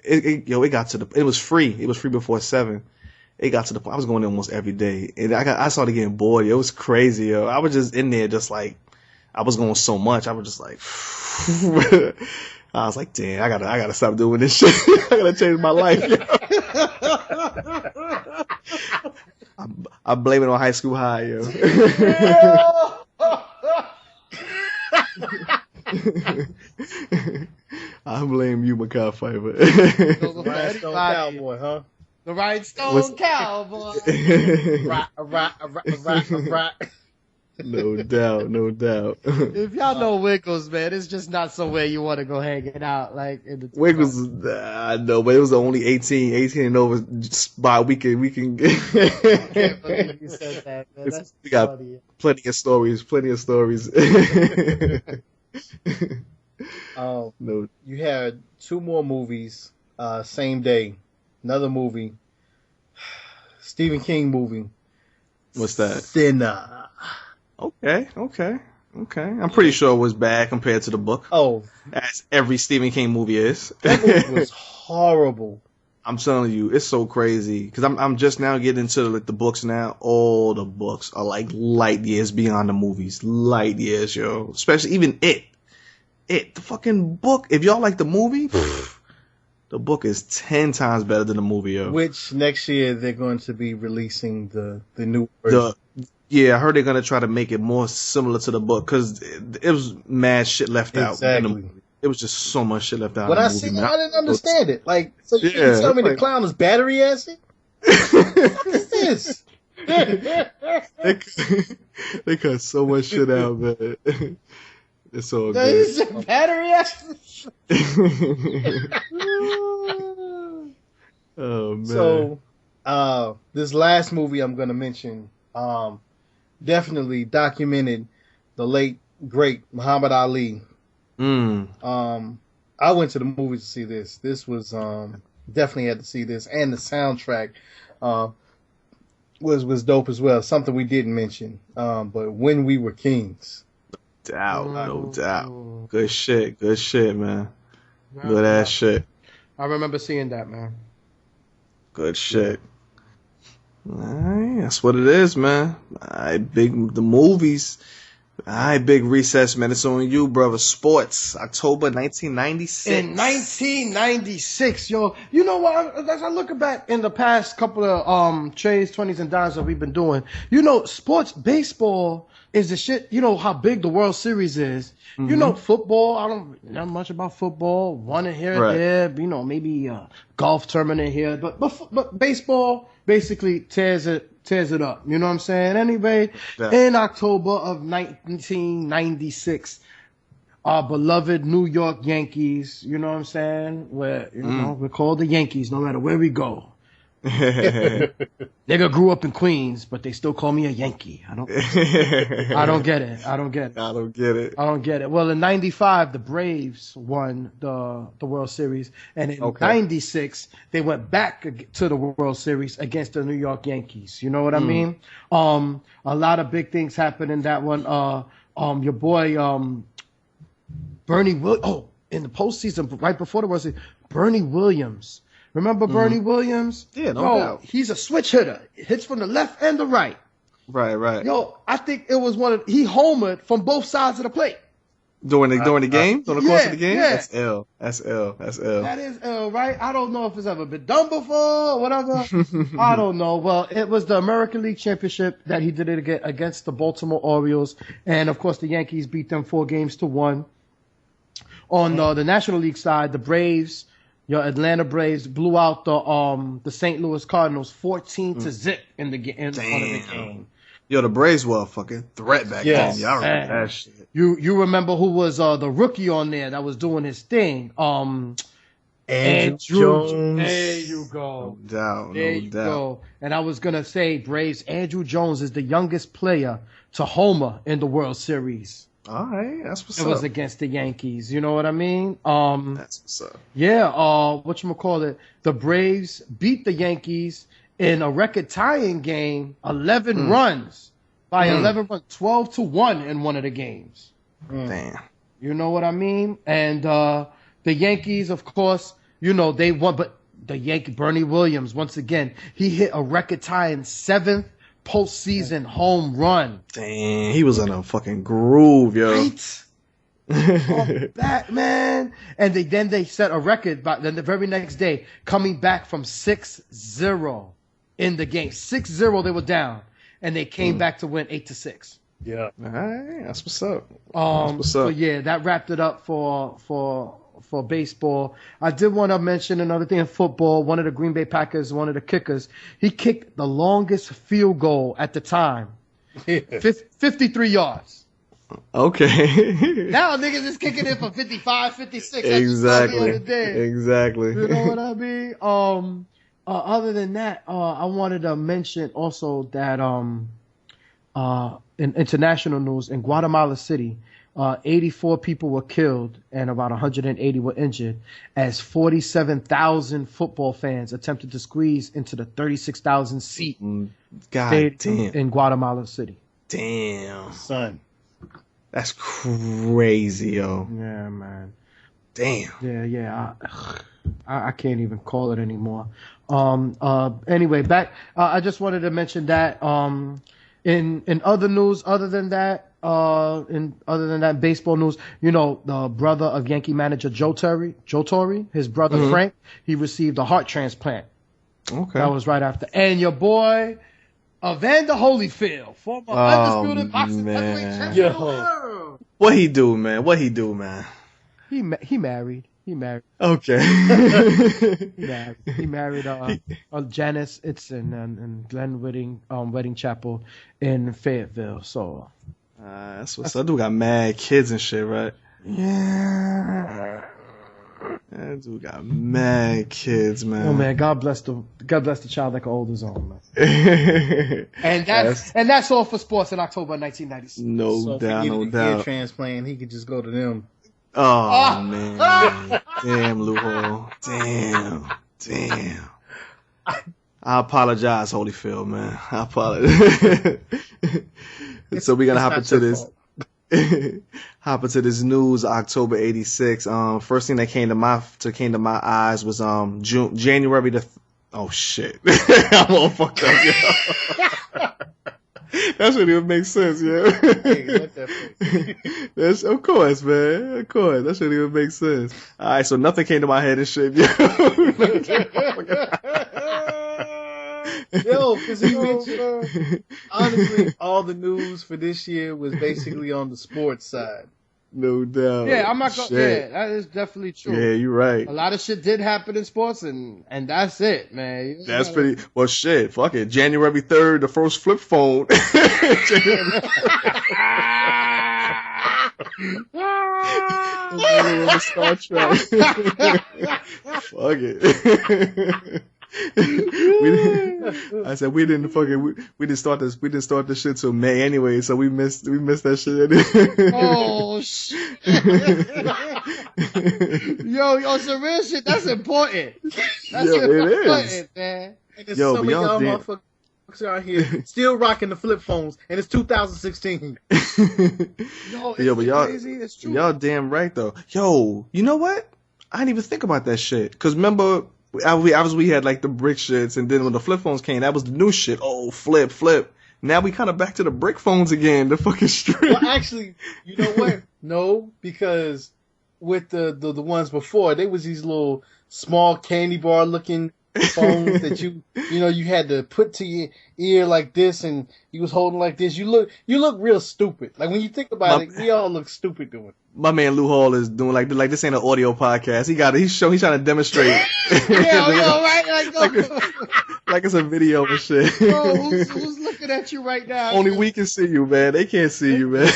it got to the, it was free. It was free before 7. It got to the point I was going there almost every day, and I started getting bored. Yo. It was crazy, yo. I was just in there, just like I was going so much. I was just like, I was like, damn, I gotta stop doing this shit. I gotta change my life. I blame it on High School High, yo. I blame you, Mekhi Phifer. The Rhinestone Cowboy, huh? The Rhinestone Cowboy. Right. No doubt. If y'all know Wiggles, man, it's just not somewhere you want to go hanging out. Like in the Wiggles, I know, but it was only 18 and over spot. We can. I can't believe you said that, man. That's we got funny. plenty of stories. No. You had 2 more movies, same day. Another movie, Stephen King movie. What's that? Thinner. Okay. I'm pretty sure it was bad compared to the book. Oh, as every Stephen King movie is. That movie was horrible. I'm telling you, it's so crazy because I'm just now getting into like the books now. All the books are like light years beyond the movies. Light years, yo. Especially even the fucking book. If y'all like the movie, the book is 10 times better than the movie, yo. Which next year they're going to be releasing the new version. Yeah, I heard they're gonna try to make it more similar to the book because it was mad shit left out. Exactly. It was just so much shit left out. When I seen it, I didn't understand it. Like, so you tell me the clown is battery acid? What is this? They cut so much shit out, man. It's all good. Is it battery acid? Oh man. So, this last movie I'm gonna mention, definitely documented the late great Muhammad Ali. I went to the movies to see this. This was definitely had to see this, and the soundtrack was dope as well. Something we didn't mention, but When We Were Kings. No doubt. Good shit, man. Good ass shit. I remember seeing that, man. Good shit. Alright, that's what it is, man. Alright, the movies. Alright, big recess, man. It's on you, brother. Sports, October 1996. In 1996, yo. You know what? As I look back in the past couple of Treys, 20s, and Dimes that we've been doing, you know, sports, baseball is the shit. You know how big the World Series is. Mm-hmm. You know, football, I don't know much about football. One here and there, you know, maybe a golf tournament here. But baseball basically tears it up. You know what I'm saying? Anyway, in October of 1996, our beloved New York Yankees, you know what I'm saying? Where, you know, we're called the Yankees no matter where we go. Nigga grew up in Queens, but they still call me a Yankee. I don't get it. Well, in 95, the Braves won the World Series, and in 96, they went back to the World Series against the New York Yankees. You know what I mean? A lot of big things happened in that one. Your boy, Bernie Williams. Oh, in the postseason, right before the World Series, Bernie Williams. Remember Bernie Williams? Yeah, no doubt. He's a switch hitter. Hits from the left and the right. Right. Yo, I think it was he homered from both sides of the plate. During the game? During the course of the game? Yeah. That's ill. That is ill, right? I don't know if it's ever been done before or whatever. I don't know. Well, it was the American League Championship that he did it against the Baltimore Orioles. And, of course, the Yankees beat them 4-1. On the National League side, the Braves, your Atlanta Braves, blew out the St. Louis Cardinals 14-0 in the game. Yo, the Braves were a fucking threat back then. Y'all remember that shit. You remember who was the rookie on there that was doing his thing? Andrew Jones. There you go. No doubt. And I was gonna say, Braves, Andrew Jones is the youngest player to homer in the World Series. All right, that's what's up. It was against the Yankees. You know what I mean? That's what's up. Yeah. Whatchamacallit? The Braves beat the Yankees in a record-tying game, 11 runs by 11 runs, 12-1 in one of the games. Damn. You know what I mean? And the Yankees, of course, they won, but Bernie Williams, once again, he hit a record-tying 7th postseason home run. Damn, he was in a fucking groove, yo. Right? Back, man. And then they set a record then the very next day, coming back from 6-0 in the game. 6-0 they were down, and they came back to win 8-6. Yeah. All right, that's what's up. So yeah, that wrapped it up for baseball. I did want to mention another thing in football. One of the Green Bay Packers, one of the kickers, he kicked the longest field goal at the time, 53 yards. Okay. Now niggas is kicking it for 55, 56. Exactly. You know what I mean? Other than that, I wanted to mention also that in international news, in Guatemala City, 84 people were killed and about 180 were injured as 47,000 football fans attempted to squeeze into the 36,000 seat stadium in Guatemala City. Damn. Son. That's crazy, yo. Yeah, man. Damn. Yeah. I can't even call it anymore. Anyway, back. I just wanted to mention that. In other news, other than that, baseball news, the brother of Yankee manager Joe Torre, his brother Frank, he received a heart transplant. Okay. That was right after. And your boy, Evander Holyfield, former undisputed boxing heavyweight champion of the world. What he do, man? He married. Okay. He married Janice Itzen and Glenn Wedding Chapel in Fayetteville. So that's what's up. Dude got mad kids and shit, right? Yeah. That dude got mad kids, man. Oh man, God bless the child that can hold his own, man. and that's all for sports in October 1996. No doubt. Ear transplant, he could just go to them. Oh man. Damn, loophole. Damn. I apologize, Holyfield, man. I apologize. So we're gonna hop into this news. October '86. First thing that came to my eyes was January the. Oh shit! I'm all fucked up. Yo. That shouldn't even make sense, yeah. Hey, what the That's of course, man. Of course, that shouldn't even make sense. All right, so nothing came to my head and shit. Yo, because he mentioned, honestly, all the news for this year was basically on the sports side. No doubt. Yeah, I'm not gonna. Yeah, that is definitely true. Yeah, you're right. A lot of shit did happen in sports, and that's it, man. That's pretty. Well, shit. Fuck it. January 3rd, the first flip phone. Star Trek. Fuck it. I said we didn't start this shit till May anyway, so we missed that shit. Oh shit! yo, some real shit. That's important. That's important, man. And yo, some of y'all motherfuckers out here still rocking the flip phones, and it's 2016. Yo, but y'all, crazy. It's true. Y'all damn right though. Yo, you know what? I didn't even think about that shit. Cause remember. We had like the brick shits, and then when the flip phones came, that was the new shit. Oh, flip. Now we kind of back to the brick phones again. The fucking street. Well, actually, you know what? No, because with the ones before, they was these little small candy bar looking phones that you had to put to your ear like this, and you was holding like this. You look real stupid. Like when you think about it, we all look stupid doing it. My man Lou Hall is doing like this ain't an audio podcast. He's trying to demonstrate. Like it's a video and shit. Bro, who's looking at you right now? Only we can see you, man. They can't see you, man.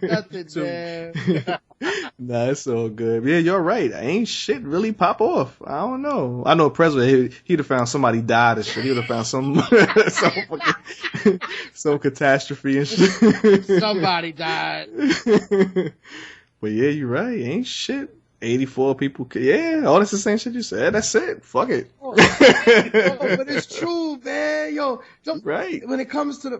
Nothing, man. Nah, it's all good. Yeah, you're right. Ain't shit really pop off. I don't know. I know Prez, he'd have found somebody died and shit. He would have found some catastrophe and shit. Somebody died. But yeah, you're right. Ain't shit. 84 people. Yeah, all that's the same shit you said. That's it. Fuck it. But it's true, man. Yo, right. When it comes to that,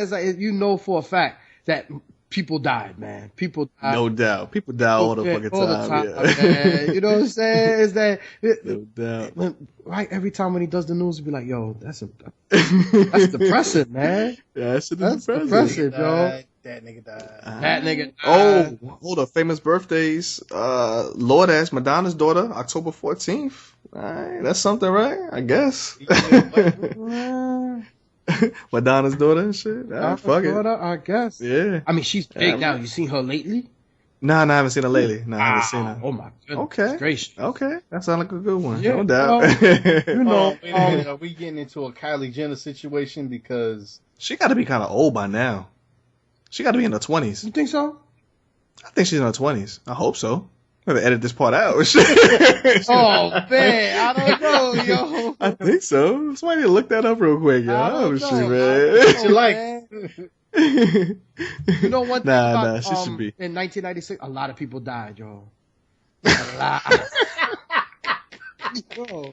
it's like for a fact that people died, man. People died. No doubt. People die all the fucking time. Yeah. Man. You know what I'm saying? Is that no doubt. Right? Every time when he does the news, he'll be like, "Yo, that's depressing, man. Yeah, that's depressing, yo." That nigga died. That nigga died. Oh, hold up. Famous birthdays. Lord Ash, Madonna's daughter, October 14th. All right, that's something, right? I guess. Madonna's daughter and shit. Fuck it. I guess. Yeah. I mean, she's big now. You seen her lately? Nah, I haven't seen her lately. I haven't seen her. Oh my goodness. Okay. Gracious. Okay. That sounds like a good one. Yeah, No doubt. Wait a minute, are we getting into a Kylie Jenner situation? Because she got to be kind of old by now. She got to be in her 20s. You think so? I think she's in her 20s. I hope so. I'm going to edit this part out. Oh, man. I don't know, yo. I think so. Somebody look that up real quick, yo. I don't know, man. what you like? You know what? Nah, she should be. In 1996, a lot of people died, yo. A lot. Bro,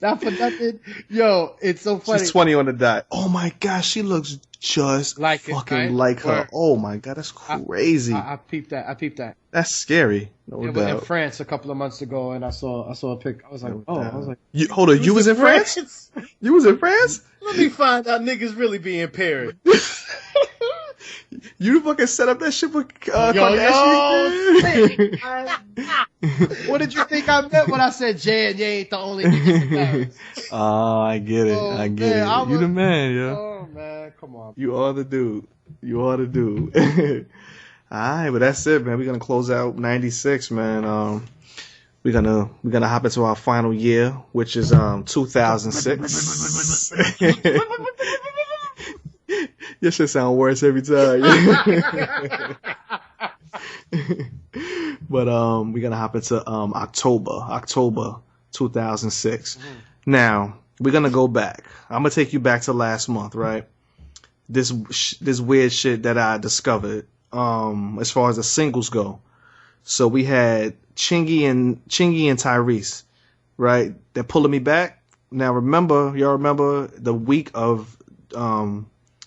not for nothing. Yo, it's so funny. She's 20 on the dot. Oh my gosh, she looks just like fucking like her. Oh my god, that's crazy. I peeped that. That's scary. No doubt. In France a couple of months ago, and I saw a pic. I was like, hold on, you was in France? You was in France? Let me find out niggas really be impaired. You fucking set up that shit with Kardashian? What did you think I meant when I said Jay and Ye ain't the only niggas in Paris? Oh, I get it. I get it. You the man, yo. Oh man, come on. You are the dude. Alright, but that's it, man. We're gonna close out 96, man. We're gonna hop into our final year, which is 2006. Your shit sound worse every time. But we're gonna hop into October 2006. Now we're gonna go back. I'm gonna take you back to last month, right? This weird shit that I discovered. As far as the singles go, so we had Chingy and Tyrese, right? They're pulling me back. Now y'all remember the week of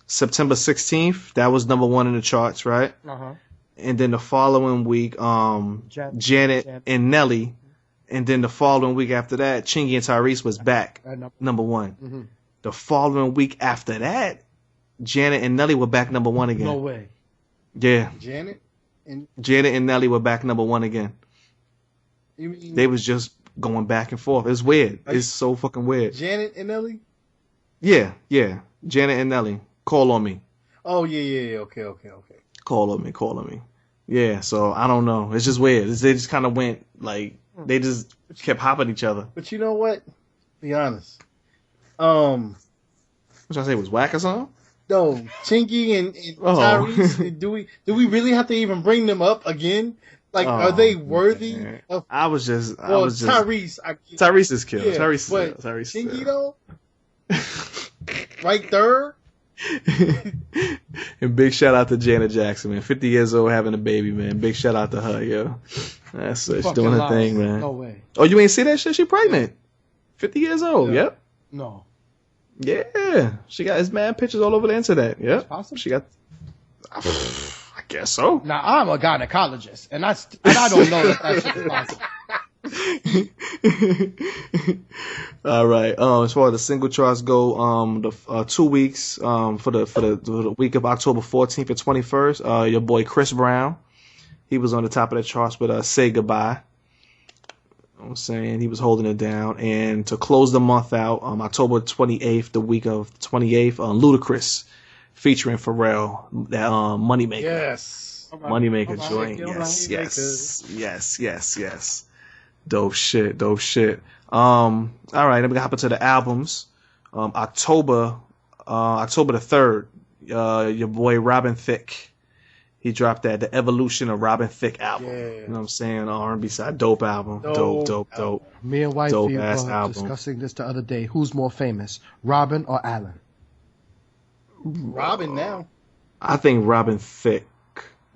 September 16th, that was number 1 in the charts, right? Uh-huh. And then the following week, Janet and Nelly. And then the following week after that, Chingy and Tyrese was back, number 1. Mm-hmm. The following week after that, Janet and Nelly were back number 1 again. No way. Yeah. Janet and Nelly were back number 1 again. You mean they was just going back and forth. It's weird. It's so fucking weird. Janet and Nelly? Yeah. Janet and Nelly. Call on me. Oh, yeah. Okay. Call on me. Yeah, so I don't know. It's just weird. They just kind of went, like, they just kept hopping each other. But you know what? Be honest. What should I say? Was whack or something? No, Chingy and Tyrese. Do we really have to even bring them up again? Like, are they worthy of? Tyrese. Tyrese is killed. Yeah, Tyrese. Chingy though, right there. And big shout out to Janet Jackson, man. 50 years old, having a baby, man. Big shout out to her, yo. That's it. She's doing her thing, man. No way. Oh, you ain't see that shit? She pregnant. 50 years old. Yeah. Yep. No. Yeah, she got his man pictures all over the internet. Yeah, she got. I guess so. Now I'm a gynecologist, and I don't know that shit is possible. All right. As far as the single charts go, the 2 weeks, for the week of October 14th and 21st, your boy Chris Brown, he was on the top of the charts with "Say Goodbye." You know what I'm saying, he was holding it down. And to close the month out, October 28th, the week of the 28th, Ludacris featuring Pharrell, that Moneymaker. Yes. Moneymaker joint. Yes. Dope shit. All right, then we hop into the albums. October the 3rd, your boy Robin Thicke, he dropped the Evolution of Robin Thicke album. Yeah. You know what I'm saying? R&B side, dope album. Dope. Me and Wifey were album. discussing this the other day. Who's more famous, Robin or Allen? Robin now. I think Robin Thicke.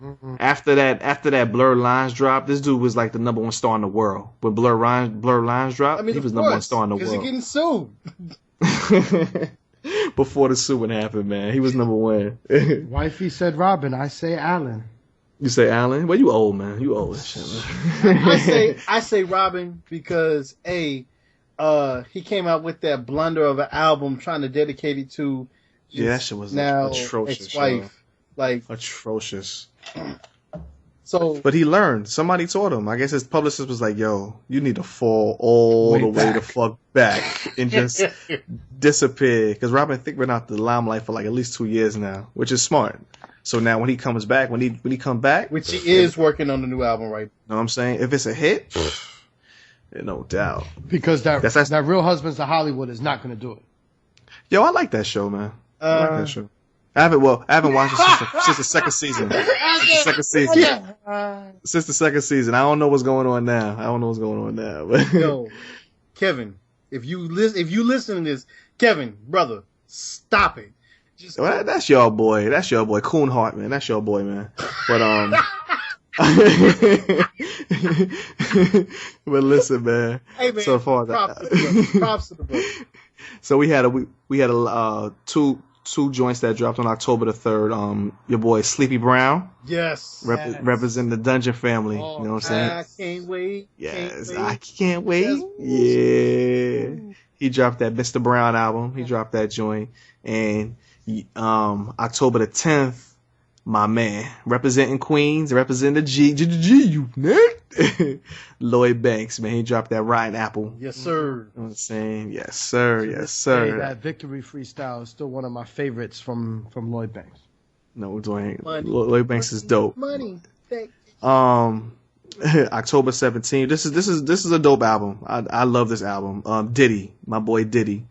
Mm-mm. After that Blurred Lines drop, this dude was like the number one star in the world. When Blurred Lines dropped, he was number one star in the world. Because he's getting sued. Before the suing happened, man, he was number one. Wifey said Robin. I say Allen. You say Allen? Well, you old, man. You old as shit, man. I say Robin because he came out with that blunder of an album trying to dedicate it to that shit was now atrocious. ex-wife. Like atrocious. So, but he learned. Somebody taught him. I guess his publicist was like, "Yo, you need to fall all the way the fuck back and just disappear." Because Robin Thicke been out the limelight for like at least 2 years now, which is smart. So now when he comes back, when he come back, which he is working on the new album, right? Know what I'm saying? If it's a hit, no doubt. Because that Real Husbands of Hollywood is not going to do it. Yo, I like that show, man. I like that show. I haven't watched it since the second season. Since the second season. I don't know what's going on now. But yo, Kevin, if you listen to this, Kevin, brother, stop it. Well, that's your boy. Coon Hart, man. That's your boy, man. But but listen, man. Hey, man. So far, props to the brother. So we had two joints that dropped on October the 3rd. Your boy Sleepy Brown. Yes. Representing the Dungeon family. Oh, you know what I'm saying? I can't wait. Yes, I can't wait. Yes. Yeah. He dropped that Mr. Brown album. He dropped that joint. And October the 10th, my man, representing Queens, representing the G unit. Lloyd Banks, man, he dropped that Rotten Apple. Yes, sir. You know what I'm saying? Yes, sir. That Victory freestyle is still one of my favorites from Lloyd Banks. No, Lloyd Banks is dope. Money. October 17th. This is a dope album. I love this album. Diddy, my boy Diddy,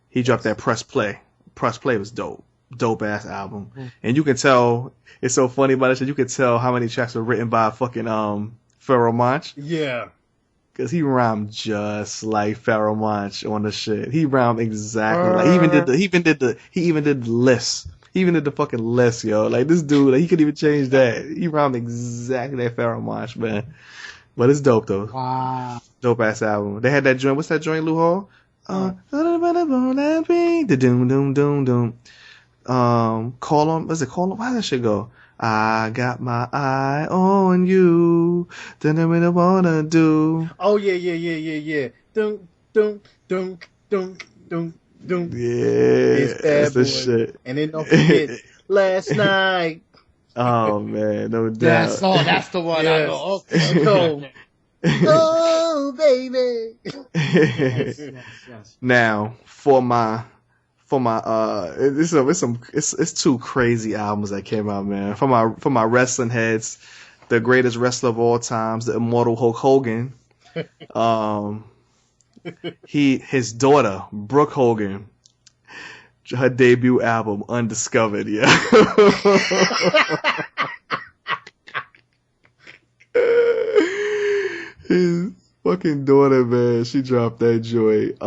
he dropped that Press Play. Press Play was dope. Dope ass album. And you can tell, it's so funny about it, you can tell how many tracks were written by fucking Pharoah Monch. Yeah. Cause he rhymed just like Pharoah Monch on the shit. He rhymed exactly like he even did the list. He even did the fucking list, yo. Like this dude, like, he could even change that. He rhymed exactly like Pharoah Monch, man. But it's dope though. Wow. Dope ass album. They had that joint. What's that joint, Lou Hall? The doom doom doom doom. Call on. What's it called? Why does that shit go? I got my eye on you. Don't know what I wanna do. Oh yeah. Dunk. Yeah, that's the shit. And then don't forget last night. Oh man, no doubt. That's the one. Yes. I go, okay. Oh baby. Yes. Now it's two crazy albums that came out, man. For my wrestling heads, the greatest wrestler of all times, the immortal Hulk Hogan. His daughter, Brooke Hogan, her debut album, Undiscovered, yeah. His fucking daughter, man, she dropped that joint.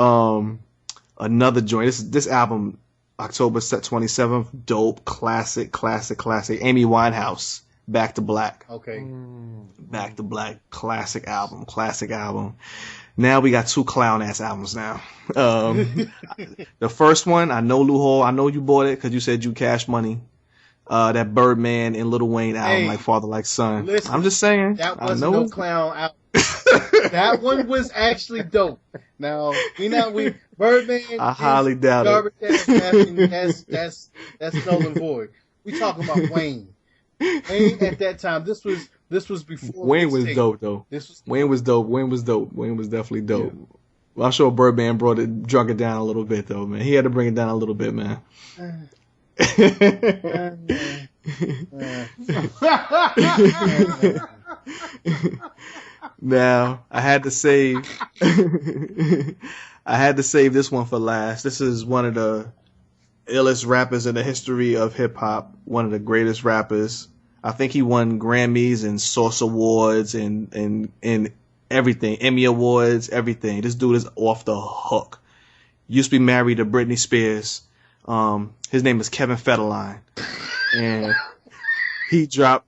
Another joint. This album, October 27th, dope, classic. Amy Winehouse, Back to Black. Okay. Back to Black, classic album. Now we got two clown ass albums now. The first one, I know Lou Hall, I know you bought it because you said you cash money. That Birdman and Lil Wayne album, like Father Like Son. Listen, I'm just saying. That wasn't no clown album. That one was actually dope. Now we Birdman. I highly doubt it. That's null and void. We talking about Wayne. Wayne at that time. This was before Wayne was dope though. Wayne was dope. Wayne was definitely dope. Yeah. Well, I'm sure Birdman drunk it down a little bit though, man. He had to bring it down a little bit, man. Now I had to save this one for last. This is one of the illest rappers in the history of hip hop. One of the greatest rappers. I think he won Grammys and Source Awards and everything, Emmy Awards, everything. This dude is off the hook. Used to be married to Britney Spears. His name is Kevin Federline, and he dropped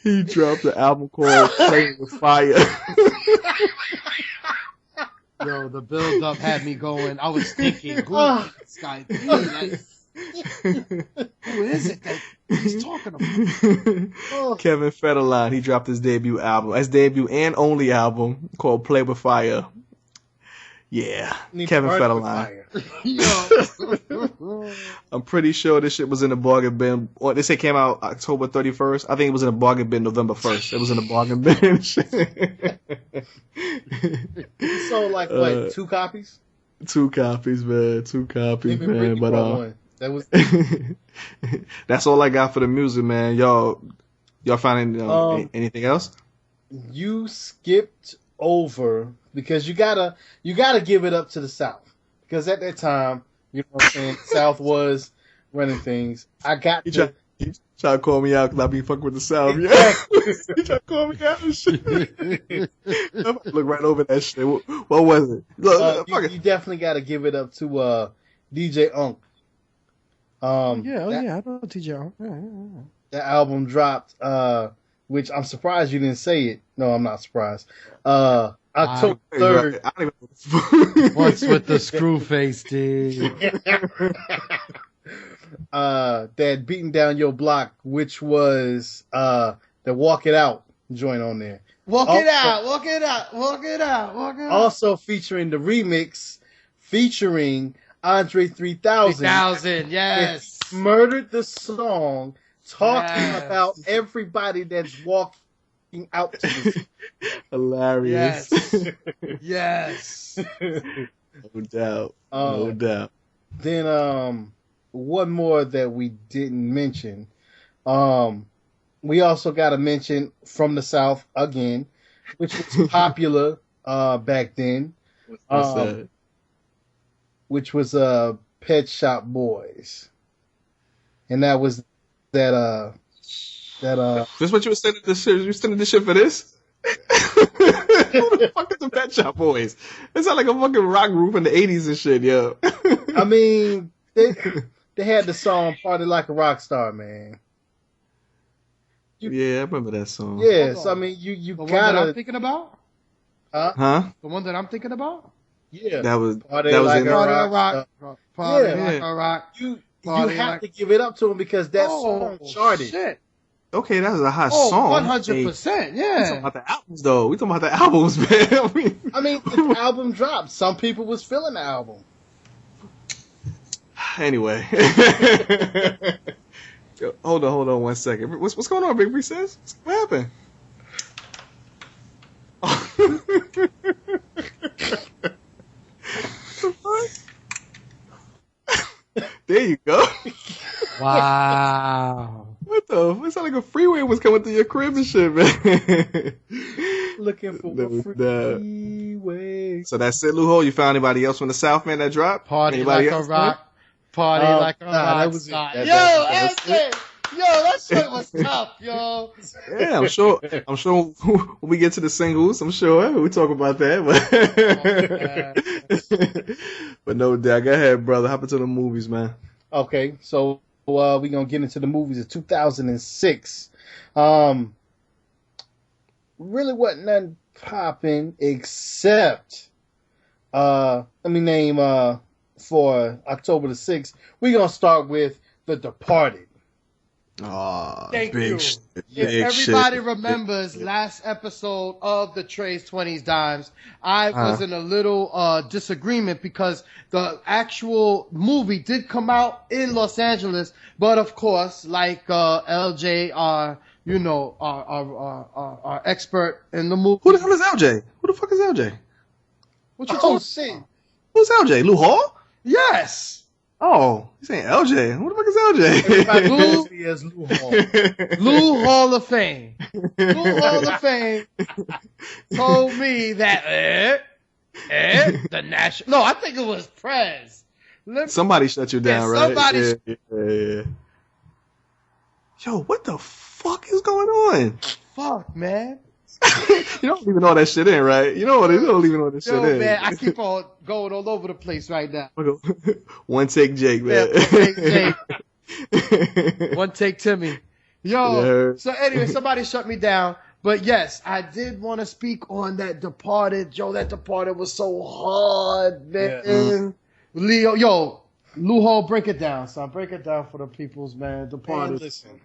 the album called "Playing with Fire." Yo, the build up had me going. I was thinking, who is this guy? Who is it that he's talking about? Kevin Federline. He dropped his debut and only album called "Play with Fire." Yeah, Kevin Federline. I'm pretty sure this shit was in the bargain bin. Or they say it came out October 31st. I think it was in the bargain bin November 1st. It was in the bargain bin. So like what? 2 copies? 2 copies, man. 2 copies, man. But that was. That's all I got for the music, man. Y'all finding anything else? You skipped over because you gotta give it up to the South, because at that time, you know what I'm saying, South was running things. He tried to call me out because I be fucking with the South. Yeah, he tried to call me out and shit. Look right over that shit. What was it? Look, you definitely got to give it up to DJ Unk. I know DJ Unk. Yeah. The album dropped, which I'm surprised you didn't say it. No, I'm not surprised. October 3rd. What's with the screw face, dude? That Beating Down Your Block, which was the Walk It Out joint on there. Walk it out. Also featuring the remix featuring Andre 3000. 3000, yes. Murdered the song, talking about everybody that's walking out to the hilarious. Yes. No doubt. Then one more that we didn't mention. We also got to mention From the South again, which was popular back then. What's that? Which was Pet Shop Boys, and that was that. This what you were sending this shit? You sending this shit for this? Who the fuck is the Pet Shop Boys? It sound like a fucking rock group in the 80s and shit, yo. I mean, they had the song "Party Like a Rock Star," man. Yeah, I remember that song. Yes, I mean you the gotta. One that I'm thinking about? Huh? The one that I'm thinking about? Yeah, that was Party that was Like in a Rock. Party Like a Rock. You have to give it up to him because that song charted. Shit. Okay, that was a hot song. 100%, yeah. We talking about the albums, though. We talking about the albums, man. I mean, the album dropped. Some people was feeling the album. Anyway. Hold on 1 second. What's going on, Big Bree says? What happened? There you go. Wow. What the? It sounded like a freeway was coming through your crib and shit, man. Looking for a freeway. So that's it, Luho. You found anybody else from the South, man, that dropped? Party anybody like a rock. Party like a rock. That was yo, that shit was tough, yo. Yeah, I'm sure when we get to the singles, I'm sure we talk about that. But no doubt. Go ahead, brother. Hop into the movies, man. Okay, so we're going to get into the movies of 2006. Really wasn't nothing popping except, let me name, for October the 6th, we're going to start with The Departed. Oh, Thank big you. shit. If Big everybody shit. remembers last episode of the Treys 20s Dimes, I was in a little disagreement because the actual movie did come out in Los Angeles, but of course, like LJ, our expert in the movie. Who the hell is LJ? Who the fuck is LJ? What you Oh talking? shit! Who's LJ? Lou Hall? Yes. Oh, he's saying LJ. Who the fuck is Everybody LJ? knows me as Lou Hall. Lou Hall of Fame. Lou Hall of Fame told me that the national. No, I think it was Prez. Somebody shut you down, right? somebody. Yeah. Yo, what the fuck is going on? Fuck, man. You don't even know that shit in, right? You don't even know that shit Yo, in. man, I keep on going all over the place right now. One take Jake, man. Yeah, one take Jake. One take Timmy. Yo, Yeah. so anyway, somebody shut me down. But yes, I did want to speak on that Departed. Joe, that Departed was so hard, man. Yeah. Leo, Lou Hall, break it down, son. Break it down for the peoples, man. Departed. Man, listen,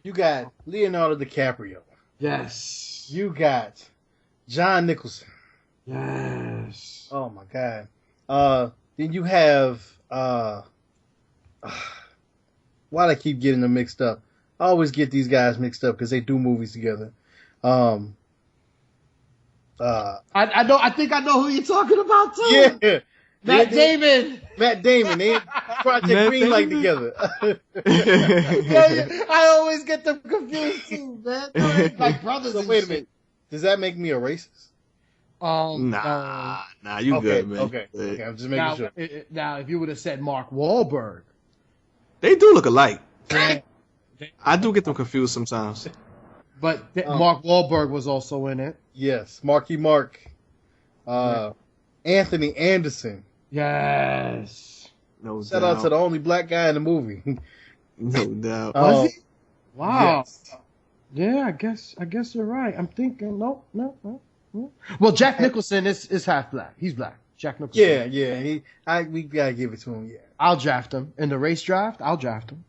you got Leonardo DiCaprio. Yes. You got John Nicholson. Yes. Oh my god. Then you have why do I keep getting them mixed up? I always get these guys mixed up because they do movies together. I know. I think I know who you're talking about too. Yeah. Matt Damon. Matt Damon. They Project Matt Greenlight Damon? together. Yeah, I always get them confused too, man. They're like brothers. So and wait a shit. minute. Does that make me a racist? Nah, you Okay, good, man. okay. I'm just making Now, sure. now, if you would have said Mark Wahlberg, They do look alike. yeah, I do get them confused sometimes. but Mark Wahlberg was also in it. Yes, Marky Mark. Anthony Anderson. Yes. No Shout doubt. out to the only black guy in the movie. No doubt. Was he? Wow. Yes. Yeah, I guess you're right. I'm thinking no. Well, Jack Nicholson is half black. He's black. Jack Nicholson. Yeah. We gotta give it to him. Yeah. I'll draft him in the race draft. I'll draft him.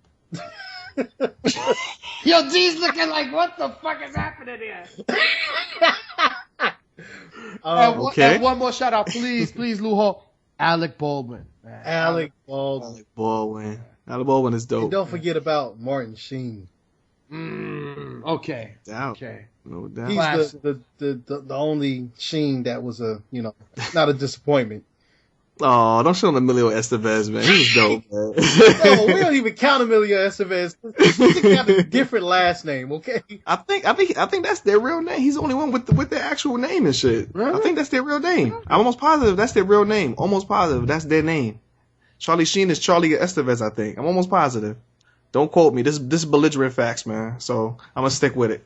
Yo, D's looking like, what the fuck is happening here? Okay. And one more shout out, please, Lou Hall. Alec Baldwin. Man. Alec Baldwin. Alec Baldwin. Alec Baldwin is dope. And don't forget about Martin Sheen. Okay. Doubt. Okay. No doubt. He's Classic. the only Sheen that was not a disappointment. Oh, don't show him Emilio Estevez, man. He was dope, man. No, we don't even count Emilio Estevez. He got a different last name, okay? I think that's their real name. He's the only one with their actual name and shit. Really? I think that's their real name. I'm almost positive that's their real name. Almost positive that's their name. Charlie Sheen is Charlie Estevez, I think. I'm almost positive. Don't quote me. This is belligerent facts, man. So I'm gonna stick with it.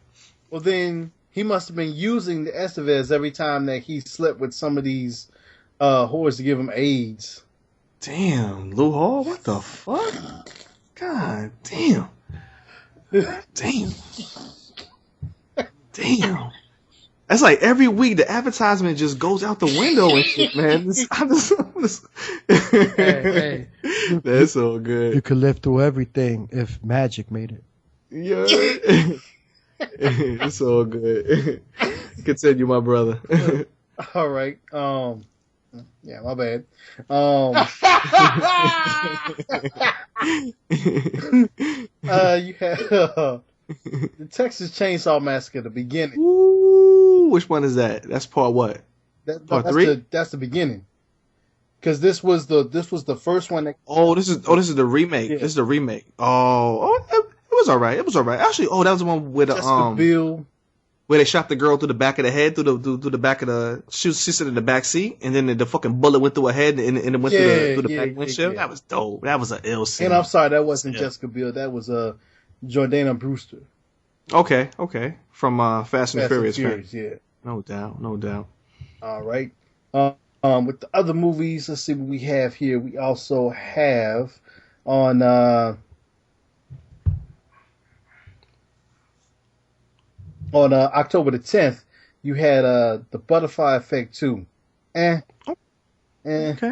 Well, then he must have been using the Estevez every time that he slept with some of these whores to give him AIDS. Damn, Lou Hall, what the fuck? God damn. Damn. That's like every week the advertisement just goes out the window and shit, man. Hey. That's so good. You could live through everything if magic made it. Yeah. It's all good. Continue, my brother. All right. Yeah, my bad. You had the Texas Chainsaw Massacre, the beginning. Ooh, which one is that? That's part what? Part 3? That's the beginning. Because this was the first one that. This is the remake. Yeah. This is the remake. It was alright. Actually, that was the one with Jessica Biel. where they shot the girl through the back of the head, through the back of the. She sat in the back seat, and then the fucking bullet went through her head, and it went through the back windshield. Yeah. That was dope. That was an ill scene. And I'm sorry, that wasn't Jessica Biel. That was Jordana Brewster. Okay. From Fast and Furious. Yeah. No doubt. All right. With the other movies, let's see what we have here. We also have on October the 10th, you had the Butterfly Effect 2. Okay,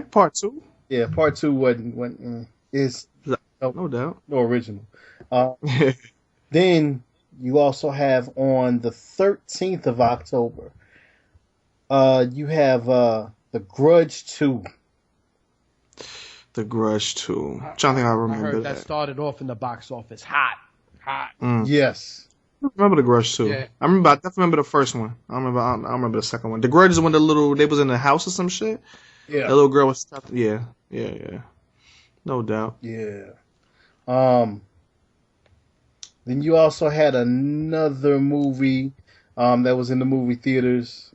part 2. Yeah, part 2 wasn't is No doubt. No original. Then you also have on the 13th of October, you have The Grudge 2. The Grudge 2. I think I remember I heard that started off in the box office hot. Yes. I remember The Grudge 2. Yeah. I definitely remember the first one. I don't remember the second one. The Grudge is when they was in the house or some shit. Yeah. The little girl was yeah. No doubt. Yeah. Then you also had another movie that was in the movie theaters.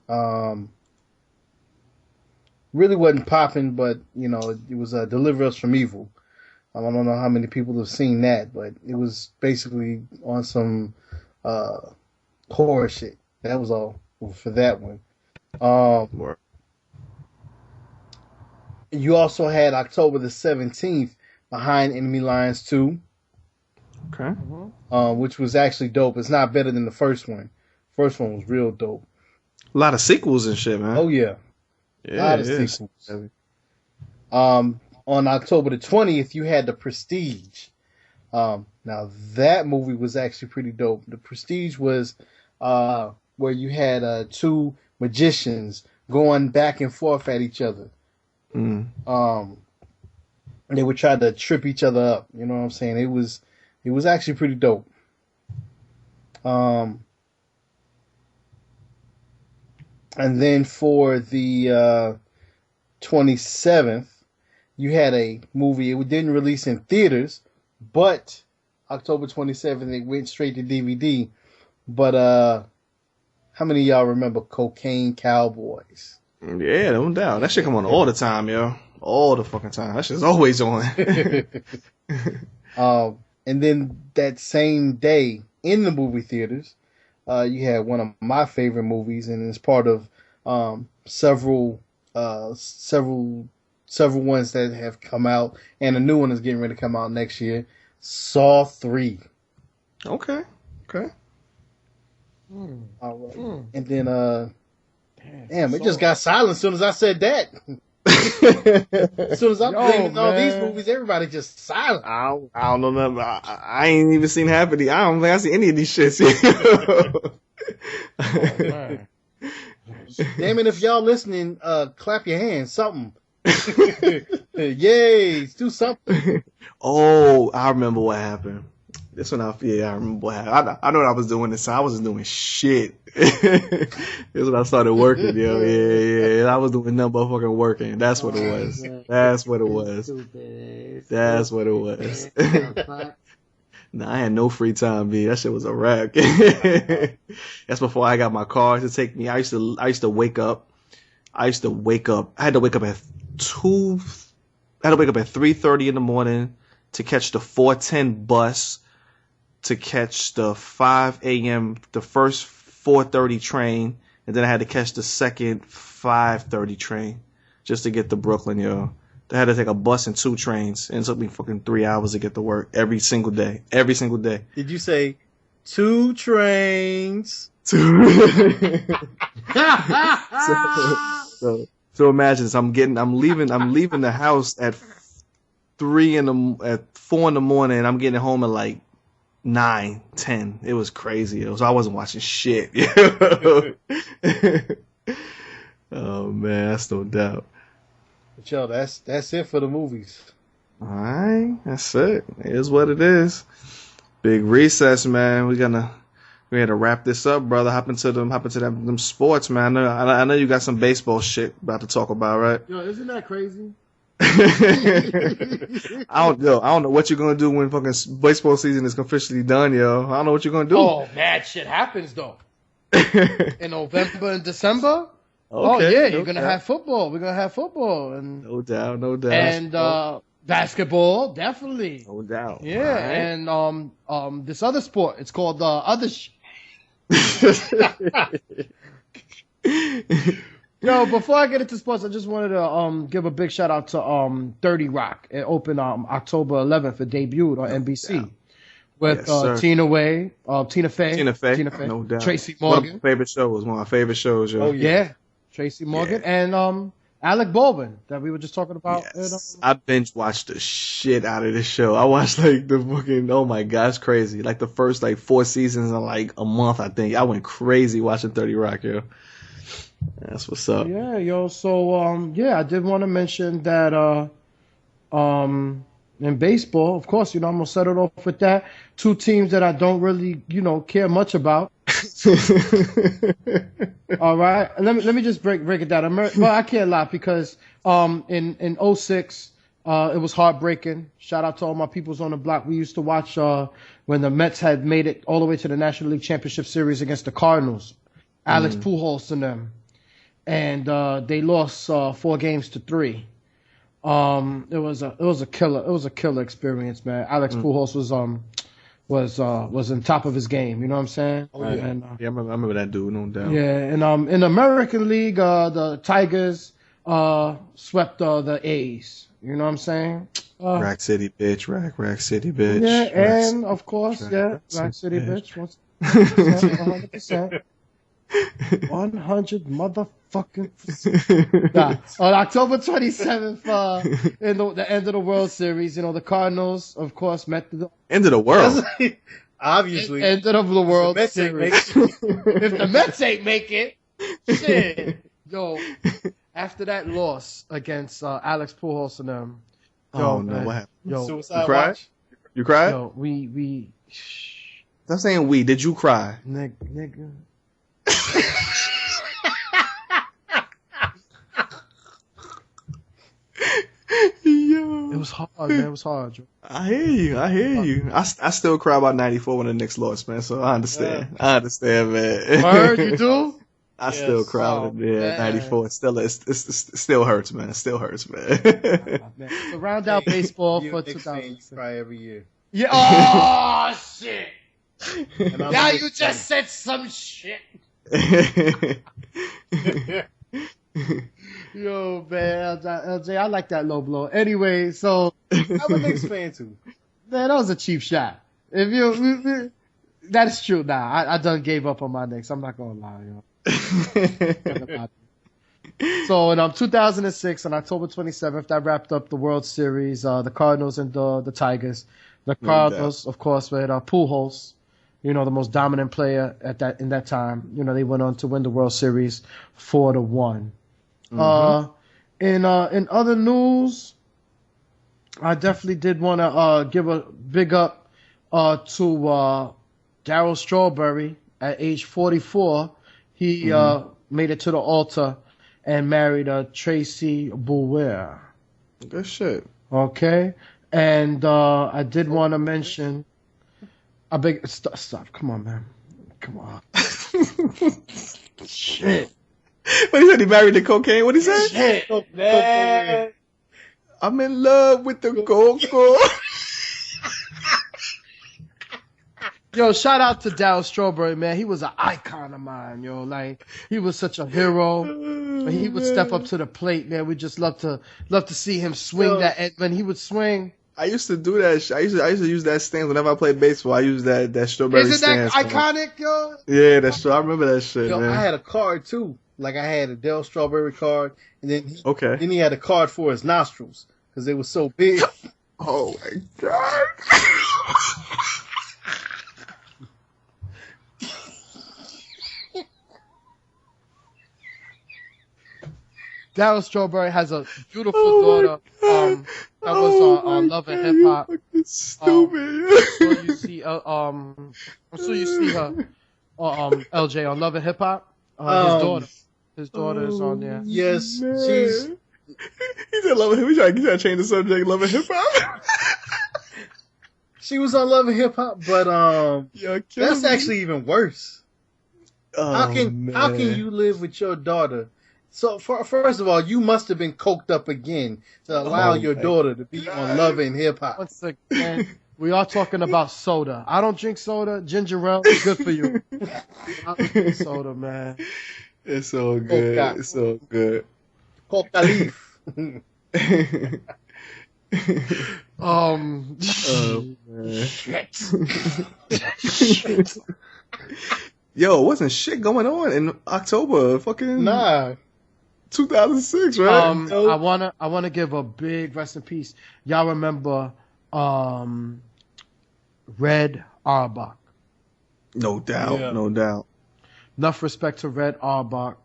Really wasn't popping, but it was Deliver Us from Evil. I don't know how many people have seen that, but it was basically on some horror shit. That was all for that one. You also had October the 17th, Behind Enemy Lines 2. Okay. Which was actually dope. It's not better than the first one. First one was real dope. A lot of sequels and shit, man. Oh yeah. A lot of sequels. On October the 20th, you had The Prestige. Now that movie was actually pretty dope. The Prestige was where you had two magicians going back and forth at each other. They would try to trip each other up. You know what I'm saying? It was actually pretty dope. And then for the 27th, you had a movie. It didn't release in theaters, but October 27th, it went straight to DVD. But how many of y'all remember Cocaine Cowboys? Yeah, no doubt. That shit come on all the time, yo. All the fucking time. That shit's always on. And then that same day in the movie theaters, you had one of my favorite movies, and it's part of several ones that have come out, and a new one is getting ready to come out next year. Saw 3. Okay. All right. And then damn, it just got silent as soon as I said that. As soon as I'm naming all these movies, everybody just silent. I don't know nothing. I ain't even seen half of these. I don't think I see any of these shits. Damn it, if y'all listening, clap your hands, something. Yay, do something. Oh, I remember what happened. This one, I remember what happened. I know what I was doing this time. I wasn't doing shit. This is when I started working, yo. Yeah. I was doing nothing but fucking working. That's what it was. Nah, I had no free time, B. That shit was a wreck. That's before I got my car to take me. I used to wake up. I had to wake up at 3:30 in the morning to catch the 4:10 bus, to catch the 5 a.m. the first 4:30 train, and then I had to catch the second 5:30 train just to get to Brooklyn, yo. I had to take a bus and 2 trains, and it took me fucking 3 hours to get to work every single day. Did you say 2 trains? So imagine this. I'm leaving the house at 4 in the morning, and I'm getting home at like 9, 10. It was crazy. So I wasn't watching shit. Oh man, that's no doubt. But yo, that's it for the movies. All right, that's it. It is what it is. Big recess, man. We had to wrap this up, brother. Hop into them sports, man. I know you got some baseball shit about to talk about, right? Yo, isn't that crazy? I don't know what you're gonna do when fucking baseball season is officially done, yo. I don't know what you're gonna do. Oh, mad shit happens though. In November and December. Okay, you're gonna have football. We're gonna have football, and no doubt. And basketball, definitely. No doubt. Yeah, right. And this other sport, it's called other shit. Yo, before I get into sports, I just wanted to give a big shout out to 30 Rock. It opened October 11th. It debuted on NBC with Tina Fey, no doubt. Tracy Morgan. One of my favorite shows. Yo. Oh yeah, Tracy Morgan, and Alec Baldwin that we were just talking about. Yes. I binge watched the shit out of this show. I watched like the fucking, oh my god, it's crazy. Like the first like 4 seasons in like a month, I think. I went crazy watching 30 Rock, yo. That's what's up. Yeah, yo. So I did want to mention that in baseball, of course, I'm gonna set it off with that. 2 teams that I don't really, care much about. All right, let me just break it down. Well, I can't lie because in 06 it was heartbreaking. Shout out to all my peoples on the block. We used to watch when the Mets had made it all the way to the National League Championship Series against the Cardinals, Alex Pujols and them, and they lost 4-3. It was a killer experience, man. Alex Pujols was on top of his game. You know what I'm saying? Oh, yeah. And, I remember that dude, no doubt. Yeah, and in the American League, the Tigers swept the A's. You know what I'm saying? Rack City, bitch. Rack City, bitch. Yeah, and of course, Rack City, bitch. 100%. 100 motherfucking percent. On October 27th, in the end of the World Series, the Cardinals, of course, met the end of the world. Obviously, end of the World Series. If the Mets ain't make it, shit, yo. After that loss against Alex Pujols and them, what happened? Yo, Suicide you cried? watch? You cried? Yo, we. I'm saying we. Did you cry? Nigga. Yo. It was hard, man. It was hard. Joe. I hear you. I still cry about 94 when the Knicks lost, man. So I understand. I understand, man. Word, you do? I still cry when 94. It still hurts, man. It still hurts, man. So round out baseball for 2000. Cry every year. Yeah. Oh shit! Now you just said some shit. Yo, man, LJ, I like that low blow. Anyway, so I'm a Knicks fan too. Man, that was a cheap shot. That is true. Nah, I done gave up on my Knicks. I'm not gonna lie, yo. So in 2006, on October 27th, that wrapped up the World Series. The Cardinals and the Tigers. The Cardinals, of course, with Pujols, the most dominant player in that time. They went on to win the World Series 4-1. In other news, I definitely did want to give a big up to Darryl Strawberry at age 44. He made it to the altar and married Tracy Bouwer. Good shit. Okay. And I did want to mention. I beg. Stop. Come on, man. Come on. Shit. What he said? He married the cocaine? What he said? Shit, man. I'm in love with the coco. Yo, shout out to Darryl Strawberry, man. He was an icon of mine, yo. Like, he was such a hero. When he would step up to the plate, man, we just love to see him swing that. And when he would swing, I used to do that. I used to use that stance whenever I played baseball. I used that Strawberry stance. Isn't that iconic, yo? Yeah, that's true. I remember that shit, Yo, man. I had a card too. Like I had a Darryl Strawberry card, and then he had a card for his nostrils because they were so big. Oh my god. Darryl Strawberry has a beautiful daughter. That was on Love and Hip Hop. Stupid. I'm sure you see her. LJ on Love and Hip Hop. His daughter is on there. Yes, man. she's. He said Love and Hip Hop. He tried to change the subject. Love and Hip Hop. She was on Love and Hip Hop, but that's actually even worse. How can you live with your daughter? So first of all, you must have been coked up again to allow your daughter to be on Love and Hip Hop. Once again, we are talking about soda. I don't drink soda. Ginger ale is good for you. I don't drink soda, man. It's so good. Coca. It's so good. Coca leaf. Man. Shit. Yo, wasn't shit going on in October? Fucking Nah. 2006, right? I wanna give a big rest in peace. Y'all remember Red Auerbach? No doubt, Yeah. no doubt. Enough respect to Red Auerbach.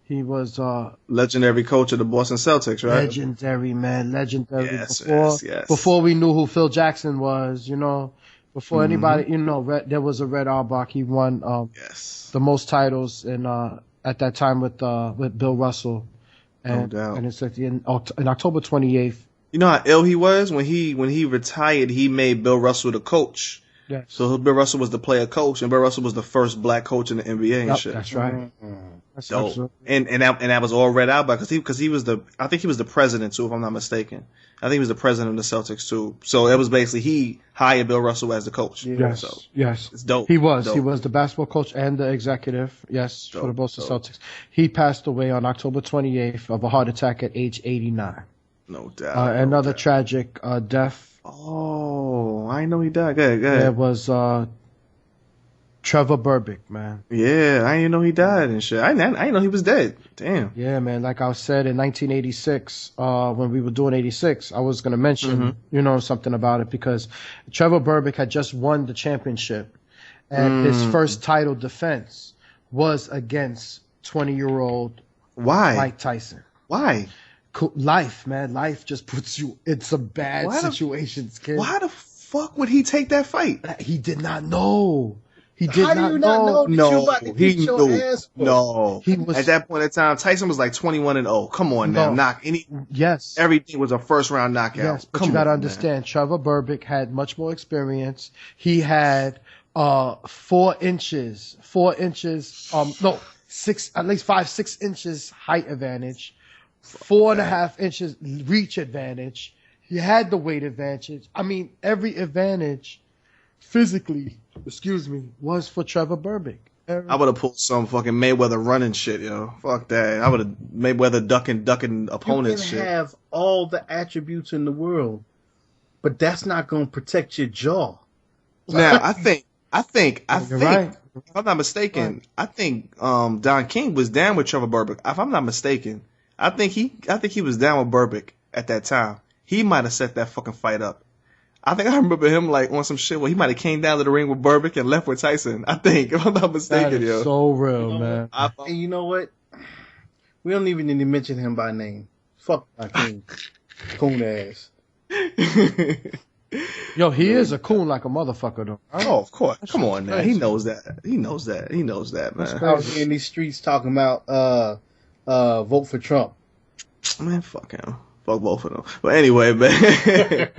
He was Legendary coach of the Boston Celtics, right? legendary, man, legendary. Yes, yes. Before we knew who Phil Jackson was, before Mm-hmm. anybody, there was a Red Auerbach. He won Yes. the most titles at that time with Bill Russell. And, No doubt. And it's in October 28th. You know how ill he was when he retired. He made Bill Russell the coach. Yes. So Bill Russell was the player coach, and Bill Russell was the first black coach in the NBA and Yep, shit. that's right. That's Dope. absolutely. And that was all read out by because he was I think he was the president too, if I'm not mistaken. I think he was the president of the Celtics too. So it was basically he hired Bill Russell as the coach. Yes, So yes. it's dope. He was Dope. the basketball coach and the executive. Yes, for the Dope, Boston dope. Celtics. He passed away on October 28th of a heart attack at age 89. No doubt. Another tragic death. Oh, I know he died. Go ahead. There was Trevor Burbick, man. Yeah, I didn't know he died and shit. I didn't know he was dead. Damn. Yeah, man. Like I said in 1986, when we were doing 86, I was going to mention, something about it because Trevor Burbick had just won the championship, and his first title defense was against 20-year-old Why? Mike Tyson. Why? Life, man. Life just puts you in some bad situations, kid. Why the fuck would he take that fight? He did not know. He did How do you not know that you about to beat your ass for? No. He was- At that point in time, Tyson was like 21-0. Come on now, No. Yes. everything was a first round knockout. Yes, but Come you got to on, understand, Trevor Burbick had much more experience. He had 4 inches, at least 5-6 inches height advantage, 4.5 inches reach advantage. He had the weight advantage. I mean, every advantage physically, was for Trevor Burbick. I would have pulled some fucking Mayweather running shit, yo. Fuck that. I would have Mayweather ducking opponents You can shit. have all the attributes in the world, but that's not going to protect your jaw. Now, I think, You're right. if I'm not mistaken, I think Don King was down with Trevor Burbick. If I'm not mistaken, I think he was down with Burbick at that time. He might have set that fucking fight up. I think I remember him like on some shit where he might have came down to the ring with Burbick and left with Tyson. I think, if I'm not That mistaken, is yo. so real, man. And you know what? We don't even need to mention him by name. Fuck my king. Coon ass. Yo, he is a coon like a motherfucker, though. Oh, of course. Come on, man. He knows that. He knows that, man. Out here in these streets talking about vote for Trump. Man, fuck him. Fuck both of them. But anyway, man.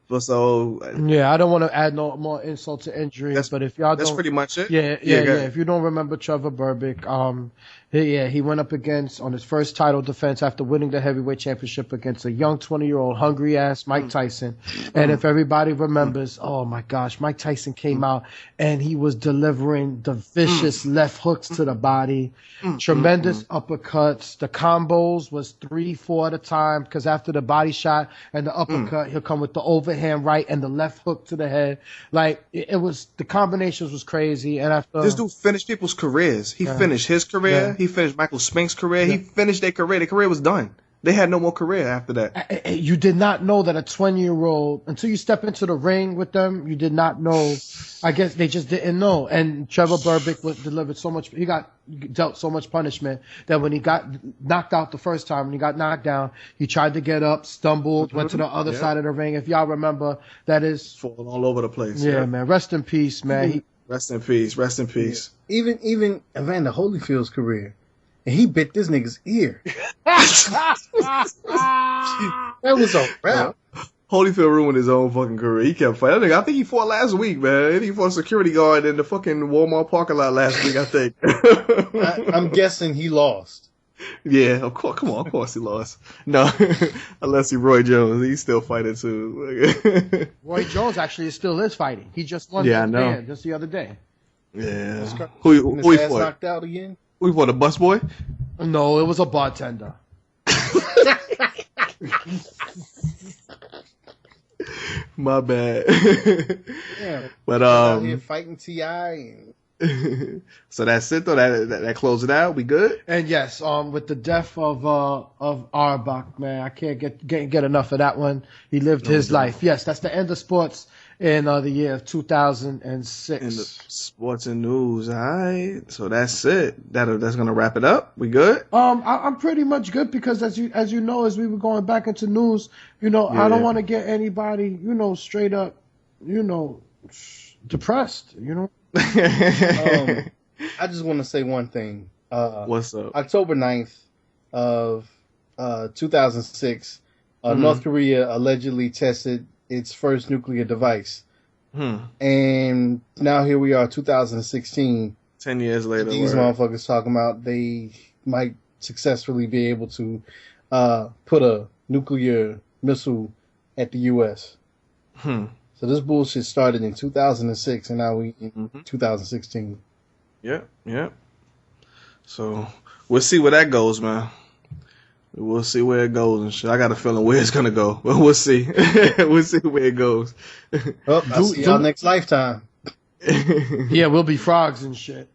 But so Yeah, I don't want to add no more insult to injury, but if y'all that's don't, pretty much it. yeah. go ahead. If you don't remember Trevor Burbick, he went up against on his first title defense after winning the heavyweight championship against a young 20-year-old hungry ass Mike Tyson. And if everybody remembers, oh my gosh, Mike Tyson came out and he was delivering the vicious left hooks to the body, tremendous uppercuts. The combos was 3-4 at a time because after the body shot and the uppercut, he'll come with the overhand right and the left hook to the head. Like it was, the combinations was crazy. And after This dude finished people's careers. He finished his career. Yeah. He finished Michael Spink's career. He finished their career. Their career was done. They had no more career after that. you did not know that a 20-year-old, until you step into the ring with them, you did not know. I guess they just didn't know. And Trevor Burbick delivered so much. He got dealt so much punishment that when he got knocked out the first time, when he got knocked down, he tried to get up, stumbled, went to the other side of the ring. If y'all remember, that is Falling all over the place. yeah, man. Rest in peace, man. Rest in peace. Rest in peace. Even Evander Holyfield's career. And he bit this nigga's ear. That was a wrap. Holyfield ruined his own fucking career. He kept fighting. I think he fought last week, man. He fought a security guard in the fucking Walmart parking lot last week, I think. I'm guessing he lost. Yeah, of course. Come on, of course he lost. No, unless he Roy Jones, he's still fighting too. Roy Jones actually still is fighting. He just won Yeah, I know. man, just the other day. Yeah. Who His he ass fought? knocked out again. Who he fought? A busboy? No, it was a bartender. My bad. Yeah. But Out here fighting T.I. and So that's it though. That close it out. We good? And yes, with the death of Arbach, man, I can't get enough of that one. He lived his life. Yes, that's the end of sports in the year of 2006. In the sports and news. All right. So that's it. That's gonna wrap it up. We good? I'm pretty much good because as you know, as we were going back into news, I don't want to get anybody, straight up, depressed, I just want to say one thing. What's up? October 9th of 2006, North Korea allegedly tested its first nuclear device. And now here we are, 2016. 10 years later. These motherfuckers talking about they might successfully be able to put a nuclear missile at the U.S. So this bullshit started in 2006, and now we in 2016. Yeah. So we'll see where that goes, man. We'll see where it goes and shit. I got a feeling where it's gonna go, but we'll see. We'll see where it goes. I'll see y'all next lifetime. Yeah, we'll be frogs and shit.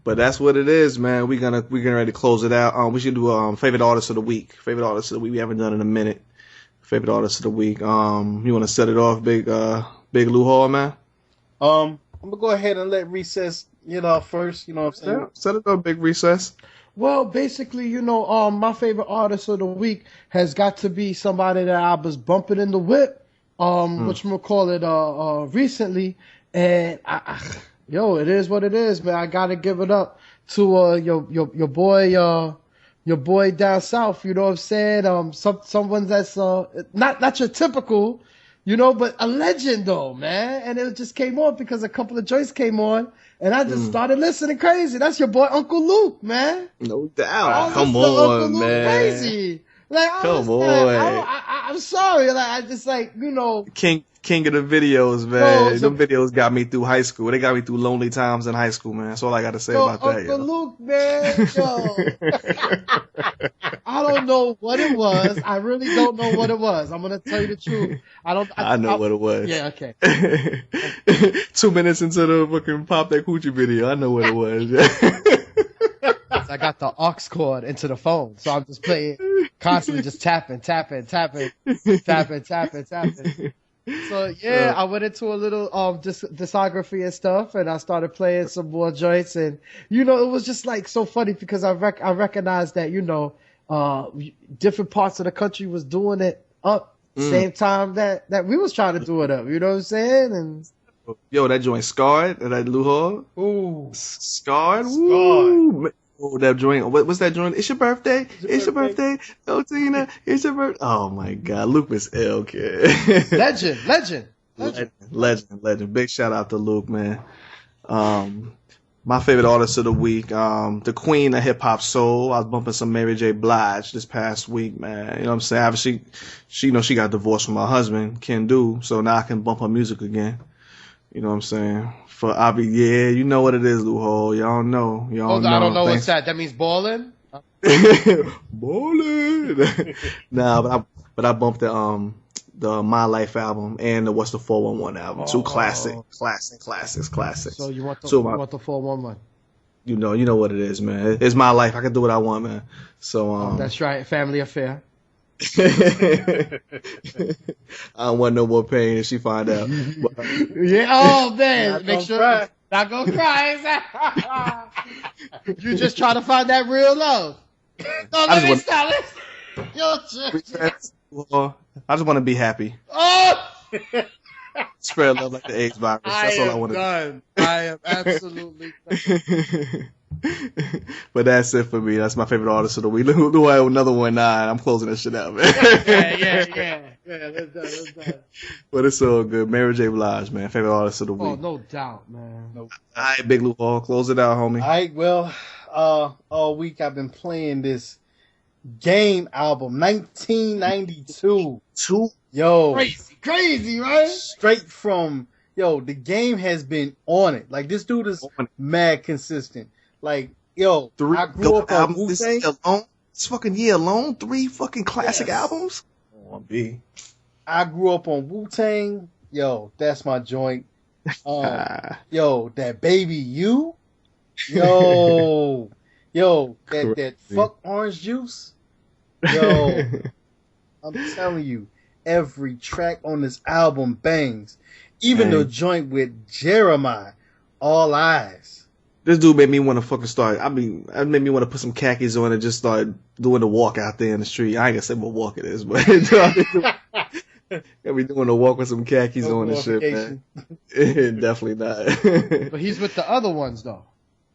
But that's what it is, man. We're getting ready to close it out. We should do favorite artist of the week. Favorite artist of the week. We haven't done it in a minute. Favorite artist of the week. You want to set it off, Big Lou Hall, man? I'm gonna go ahead and let Recess get off first. You know what I'm saying? Yeah, set it off, Big Recess. Well, basically, my favorite artist of the week has got to be somebody that I was bumping in the whip, whatchamacallit, recently, and it is what it is, man. I gotta give it up to your boy down south. You know what I'm saying? Someone that's not your typical, but a legend though, man. And it just came on because a couple of joints came on. And I just started listening crazy. That's your boy Uncle Luke, man. No doubt. Come on, Uncle man. Luke crazy. Like, come on. I'm sorry. Like, I just King of the videos, man. Them videos got me through high school. They got me through lonely times in high school, man. That's all I got to say about that. Uncle Luke, man. I don't know what it was. I really don't know what it was. I'm gonna tell you the truth. I know what it was. Yeah, okay. 2 minutes into the fucking Pop That Coochie video, I know what it was. I got the aux cord into the phone, so I'm just playing, constantly just tapping. So yeah, I went into a little discography and stuff, and I started playing some more joints, and it was just like so funny because I recognized that different parts of the country was doing it up same time that we was trying to do it up. You know what I'm saying? And yo, that joint Scarred, that Lou Hall. Ooh, Scarred. Woo. Oh, that joint. What's that joint? It's your birthday. It's your birthday. Oh, Tina, it's your birthday. Oh my God, Luke was ill, kid. Legend. Big shout out to Luke, man. My favorite artist of the week, the queen of hip hop soul. I was bumping some Mary J. Blige this past week, man. You know what I'm saying? Obviously, she got divorced from her husband, Ken Do, so now I can bump her music again. You know what I'm saying? You know what it is, Lou Hall. Y'all know. I don't know what's that. That means balling? Balling. Nah, but I bumped the My Life album and the What's the 411 album. Two classics. So you want the 411? You know what it is, man. It's my life. I can do what I want, man. So that's right. Family affair. I don't want no more pain if she find out. Yeah. Oh man, make sure not gonna cry. You just trying to find that real love. No, let me stop it. I just want to be happy. Oh. Spread love like the AIDS virus. That's all I want to do. I am absolutely done. But that's it for me. That's my favorite artist of the week. Lou, I have another 1-9. I'm closing this shit out, man. Yeah. That's done. But it's all good. Mary J. Blige, man. Favorite artist of the week. Oh, no doubt, man. All right, Big Lou Hall. Close it out, homie. All right, well, all week I've been playing this Game album, 1992. Yo. Crazy, right? Straight from, the Game has been on it. Like, this dude is mad consistent. Like, I grew up on Wu-Tang. This fucking year alone, 3 fucking classic albums? I grew up on Wu-Tang. That's my joint. Yo, that baby you. Yo, that fuck orange juice. Yo, I'm telling you, every track on this album bangs. Even the joint with Jeremiah, All Eyes. This dude made me want to fucking start. I mean, it made me want to put some khakis on and just start doing the walk out there in the street. I ain't gonna say what walk it is, but I'll be doing a walk with some khakis on and shit, man. Definitely not. But he's with the other ones though.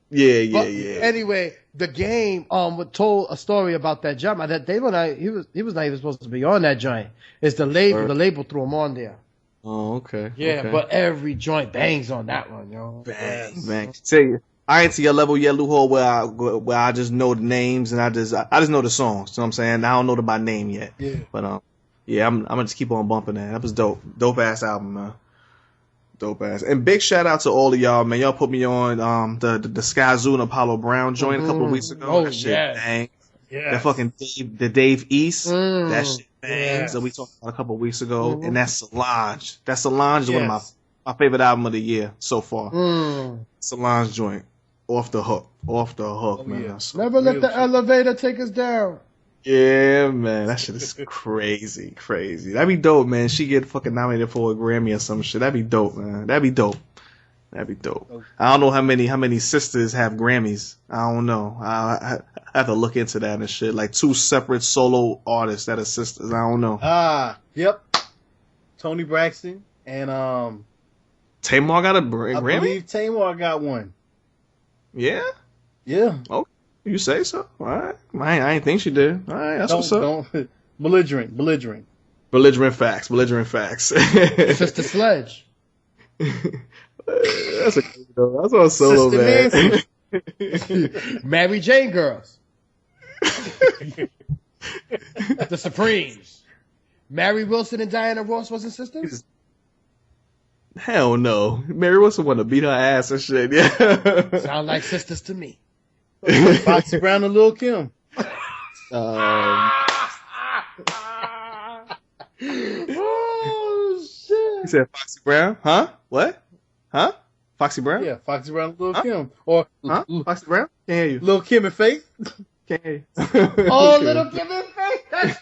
Yeah. Anyway, the game told a story about that joint. That they were not, he was not even supposed to be on that joint. It's the label. The label threw him on there. Oh, okay. Yeah, okay. But every joint bangs on that one, yo. Bang. Say, I ain't to your level yet, Luho, where I just know the names and I just know the songs. You know what I'm saying? I don't know them by name yet. Yeah. But yeah, I'm gonna just keep on bumping that. That was dope. Dope ass album, man. Dope ass. And big shout out to all of y'all, man. Y'all put me on the Sky Zoo and Apollo Brown joint a couple of weeks ago. Oh, that shit bang. Yeah. That fucking Dave East. That shit bangs. That we talked about a couple of weeks ago. And that's Solange. That Solange is one of my favorite album of the year so far. Solange joint. Off the hook, man. Yeah. Never let the elevator take us down. Yeah, man, that shit is crazy. That'd be dope, man. She get fucking nominated for a Grammy or some shit. That'd be dope, man. That'd be dope. I don't know how many sisters have Grammys. I don't know. I have to look into that and shit. Like 2 separate solo artists that are sisters. I don't know. Yep. Toni Braxton and Tamar got a I Grammy? believe Tamar got one. Yeah? Yeah. Okay. You say so? All right. I ain't think she did. All right, that's what's up. Belligerent. Belligerent facts. Sister Sledge. That's a that's on solo, man. Mary Jane Girls. The Supremes. Mary Wilson and Diana Ross wasn't sisters? Hell no. Mary Wilson wanted to beat her ass and shit. Yeah. Sound like sisters to me. Foxy Brown and Lil' Kim. Oh shit! You said Foxy Brown? Huh? What? Huh? Foxy Brown? Yeah, Foxy Brown and Lil' Kim. Or Foxy Brown? Can't hear you. Lil' Kim and Faith. Can't hear you. Oh, Little Kim and Faith.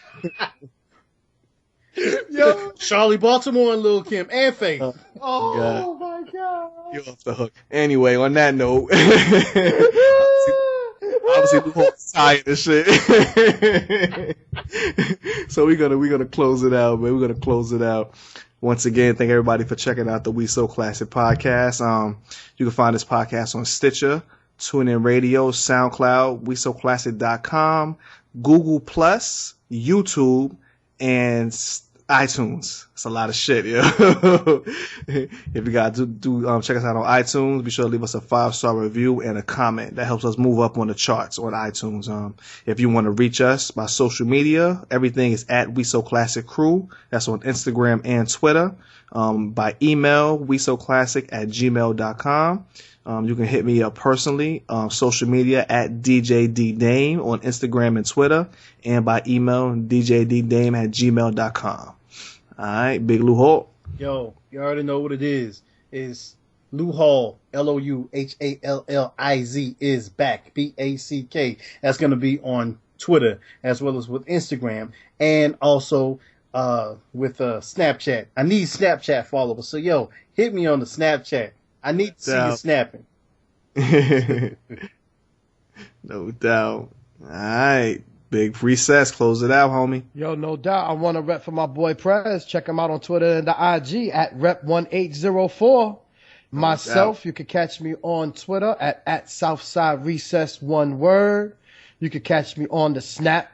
Yo, Charlie Baltimore and Lil' Kim and Faith. Oh my god! You're off the hook. Anyway, on that note, obviously the whole tired and shit. So we're gonna close it out, man. We're gonna close it out. Once again, thank everybody for checking out the We So Classic podcast. You can find this podcast on Stitcher, TuneIn Radio, SoundCloud, WeSoClassic.com, Google Plus, YouTube, and iTunes. It's a lot of shit, yeah. If you guys do check us out on iTunes, be sure to leave us a 5-star review and a comment. That helps us move up on the charts on iTunes. If you want to reach us by social media, everything is at We So Classic Crew. That's on Instagram and Twitter. By email, WeSoClassic@gmail.com. You can hit me up personally, social media at DJ Dee Dame on Instagram and Twitter, and by email, djddame@gmail.com. All right, Big Lou Hall. Yo, you already know what it is. It's Lou Hall, LOUHALLIZ is back, BACK. That's going to be on Twitter as well as with Instagram and also with Snapchat. I need Snapchat followers. So, yo, hit me on the Snapchat. I need to see you snapping. No doubt. All right. Big recess. Close it out, homie. Yo, no doubt. I want to rep for my boy Prez. Check him out on Twitter and the IG at rep1804. Myself, you can catch me on Twitter at Southside Recess, one word. You can catch me on the Snap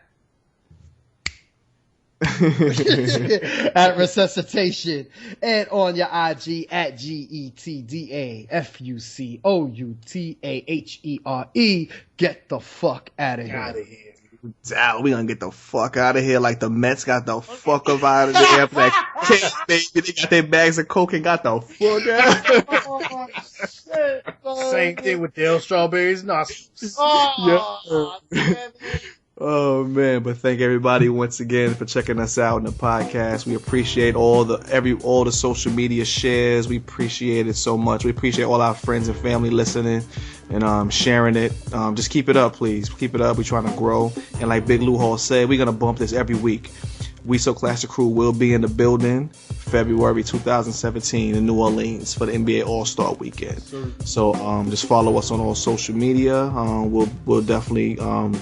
at Resuscitation, and on your IG at GETDAFUCOUTAHERE. Get the fuck out of here. Doubt we gonna get the fuck out of here like the Mets got the fuck up out of there after that cake, baby. They got their bags of coke and got the fuck out. Same thing with Dale Strawberry's nostrils. Oh, Yeah. Oh man, but thank everybody once again for checking us out in the podcast. We appreciate all the social media shares. We appreciate it so much. We appreciate all our friends and family listening and sharing it. Just keep it up, please. Keep it up. We're trying to grow. And like Big Lou Hall said, we're gonna bump this every week. We So Classic crew will be in the building February 2017 in New Orleans for the NBA All-Star Weekend. So just follow us on all social media. We'll definitely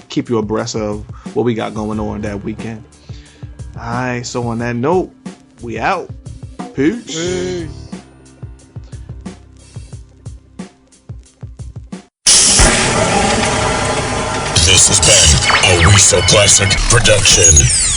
keep you abreast of what we got going on that weekend. All right, so on that note, we out. Peace. This has been a We So Classic production.